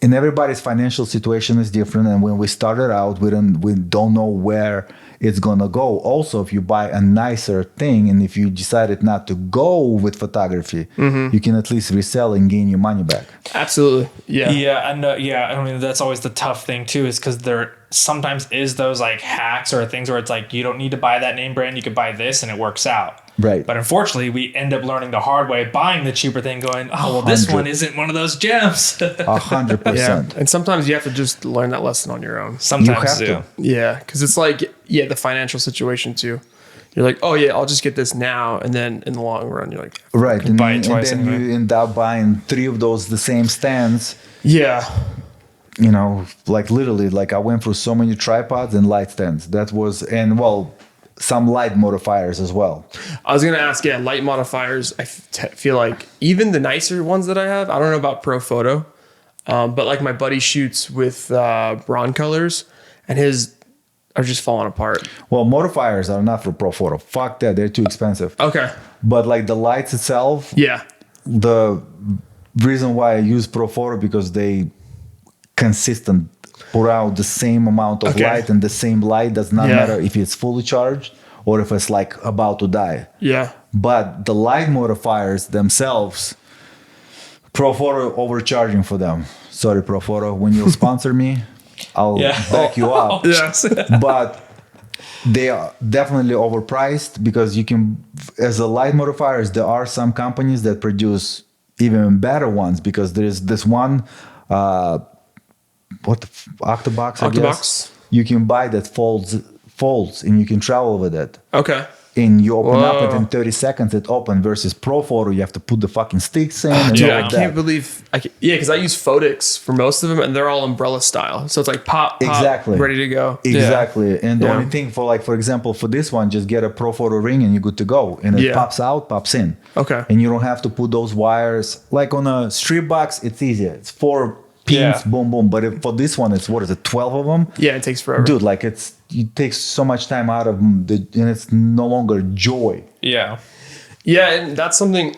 and everybody's financial situation is different. And when we started out, we don't know where it's gonna go. Also, if you buy a nicer thing, and if you decided not to go with photography, you can at least resell and gain your money back. Absolutely. Yeah. Yeah, and I mean that's always the tough thing too, is because there sometimes is those like hacks or things where it's like you don't need to buy that name brand, you could buy this and it works out. Right. But unfortunately, we end up learning the hard way, buying the cheaper thing, going, oh well, this one isn't one of those gems. 100%. Yeah. And sometimes you have to just learn that lesson on your own. Sometimes You have to. Yeah, because it's like, the financial situation too. You're like, oh yeah, I'll just get this now, and then in the long run, you're like, Right. And, buy it and twice then anyway. you end up buying 3 of those, the same stands. yeah, You know, like literally, like I went through so many tripods and light stands. That was, and well, some light modifiers as well. I was gonna ask, light modifiers. I feel like even the nicer ones that I have, I don't know about Pro Photo, but like my buddy shoots with Broncolors, and his are just falling apart. Well, modifiers are not for Pro Photo. Fuck that, they're too expensive. Okay. But like the lights itself, Yeah. the reason why I use Pro Photo because they consistent pour out the same amount of Okay. light, and the same light does not Yeah. matter if it's fully charged or if it's like about to die. Yeah. But the light modifiers themselves, Pro Photo overcharging for them. Sorry, Pro Photo, when you'll sponsor me, I'll back you up. Yes. But they are definitely overpriced because you can, as a light modifiers, there are some companies that produce even better ones, because there's this one, Octobox, I guess. Octobox? You can buy that folds and you can travel with it. Okay. And you open up it Whoa. in 30 seconds, it open, versus Pro Photo, you have to put the fucking sticks in and Dude, all I of can't that. believe because I use Photix for most of them, and they're all umbrella style. So it's like pop, Exactly. ready to go. Exactly. And the Yeah. only thing for example, for this one, just get a Pro Photo ring and you're good to go. And it Yeah. pops out, pops in. Okay. And you don't have to put those wires. Like on a strip box, it's easier. It's 4 pins, Yeah. boom, boom. But for this one, it's 12 of them? Yeah, it takes forever. Dude, like it takes so much time out of them, and it's no longer joy. Yeah. Yeah, and that's something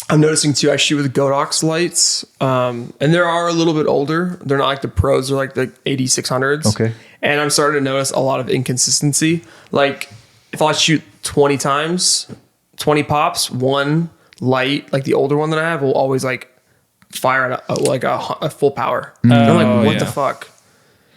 I'm noticing too. I shoot with Godox lights, and they are a little bit older. They're not like the pros; they're like the 8600s. Okay. And I'm starting to notice a lot of inconsistency. Like if I shoot 20 times, 20 pops, one light, like the older one that I have, will always like fire at a full power. And I'm like, what the yeah. fuck?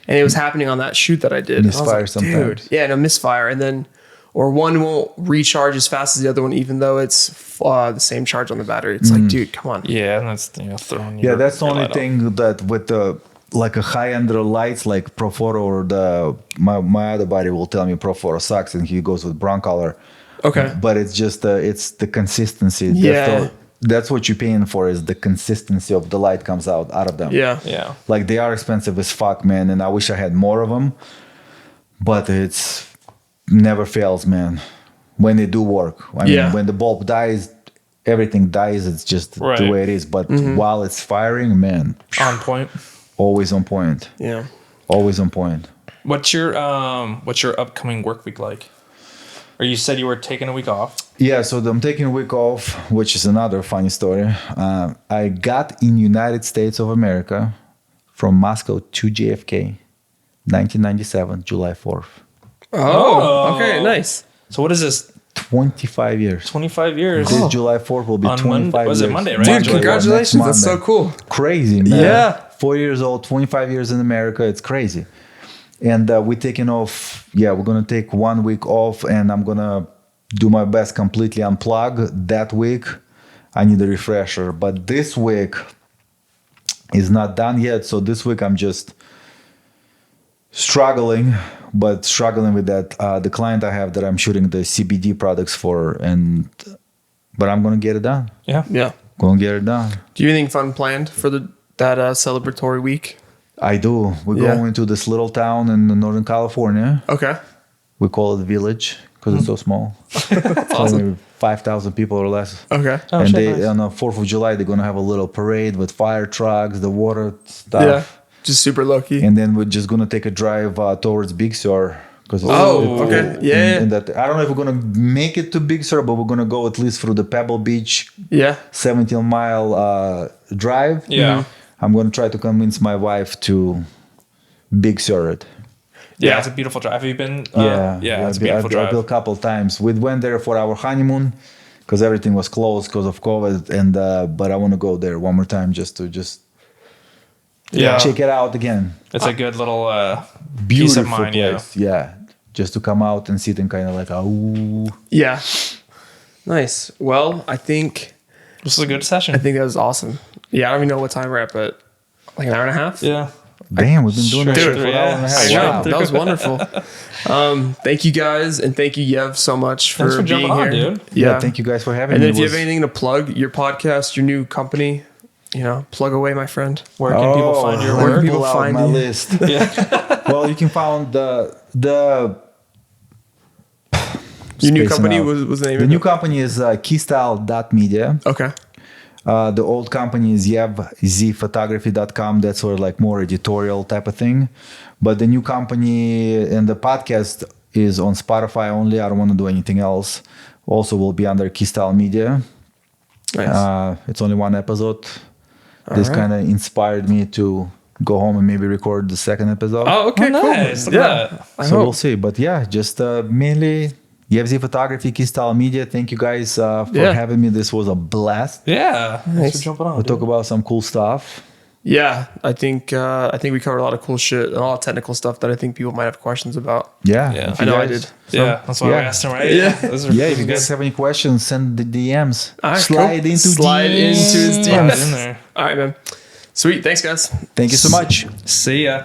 And it was happening on that shoot that I did. Misfire I was like, sometimes. dude, yeah, no misfire, and then. Or one won't recharge as fast as the other one, even though it's the same charge on the battery. It's like, dude, come on. Yeah, and that's throwing. Yeah, that's the only thing that with the like a high-end lights like Pro Photo or my other buddy will tell me Pro Photo sucks and he goes with Broncolor. Okay. But it's just it's the consistency. Yeah. That's what you're paying for, is the consistency of the light comes out of them. Yeah. Yeah. Like they are expensive as fuck, man, and I wish I had more of them. But it's never fails, man. When they do work. I mean, when the bulb dies, everything dies. It's just the Right. way it is. But while it's firing, man, On point. always on point. Yeah. Always on point. What's your upcoming work week like? Or you said you were taking a week off. Yeah, so I'm taking a week off, which is another funny story. I got in United States of America from Moscow to JFK, 1997, July 4th. Oh, okay, nice. So what is this? 25 years. 25 years. This July 4th will be On 25 Monday- was it years. Monday, right? Dude, July congratulations. Next That's so Monday. cool. Crazy, man. Yeah. 4 years old, 25 years in America. It's crazy. And we're taking off. Yeah, we're going to take 1 week off, and I'm going to do my best completely unplug that week. I need a refresher. But this week is not done yet. So this week I'm just struggling with that. The client I have that I'm shooting the CBD products for, but I'm going to get it done. Yeah. Yeah. Going to get it done. Do you have anything fun planned for that celebratory week? I do. We're going to this little town in Northern California. Okay. We call it Village because it's so small. That's awesome. Maybe 5,000 people or less. Okay. Oh, And shit, they nice. on the 4th of July, they're going to have a little parade with fire trucks, the water stuff. Yeah. Just super low key. And then we're just going to take a drive towards Big Sur. Okay. Yeah. I don't know if we're going to make it to Big Sur, but we're going to go at least through the Pebble Beach Yeah. 17-mile drive. Yeah. I'm going to try to convince my wife to Big Sur it. Yeah, it's a beautiful drive. Have you been? It's a beautiful I've drive. been a couple of times. We went there for our honeymoon because everything was closed because of COVID. And but I want to go there one more time just to check it out again. It's a good little Beautiful peace of mind. place. Yeah, just to come out and sit and kind of like, ooh. Yeah. Nice. Well, I think This was a good session. that was awesome. Yeah, I don't even know what time we're at, but like an hour and a half. Yeah. Damn, we've been doing this Sure, shit for an yeah. hour and a half. I know. Wow. That was wonderful. Thank you guys, and thank you Yev so much Thanks for being jumping here. on, dude. Yeah, thank you guys for having And me. then if you have anything to plug, your podcast, your new company, plug away, my friend. Where can people find your let me work? People pull out find my you. list. Yeah. Well, you can find the Your new spacing company out. was the name The of new it? company is Keystyle Media. Okay. The old company is Yev Z photography.com. That's sort of like more editorial type of thing. But the new company and the podcast is on Spotify only. I don't want to do anything else. Also will be under Keystyle Media. Nice. It's only one episode. This right. kind of inspired me to go home and maybe record the second episode. Oh, okay, Oh, cool. nice. Look Yeah. at that. So we'll see. But yeah, just mainly Yev Z Photography, Keystyle Media. Thank you guys for having me. This was a blast. Yeah. Thanks Nice. for jumping on. We'll talk dude. about some cool stuff. Yeah, I think we covered a lot of cool shit and a lot of technical stuff that I think people might have questions about. Yeah. Yeah. If I you know I guys- did. Yeah. That's why we asked him, right? Yeah. Those are Yeah, if those you are guys good. have any questions, send the DMs. All right, Slide cool. into Slide DMs. into his Slide DMs. in there. All right, man. Sweet. Thanks, guys. Thank you so much. See ya.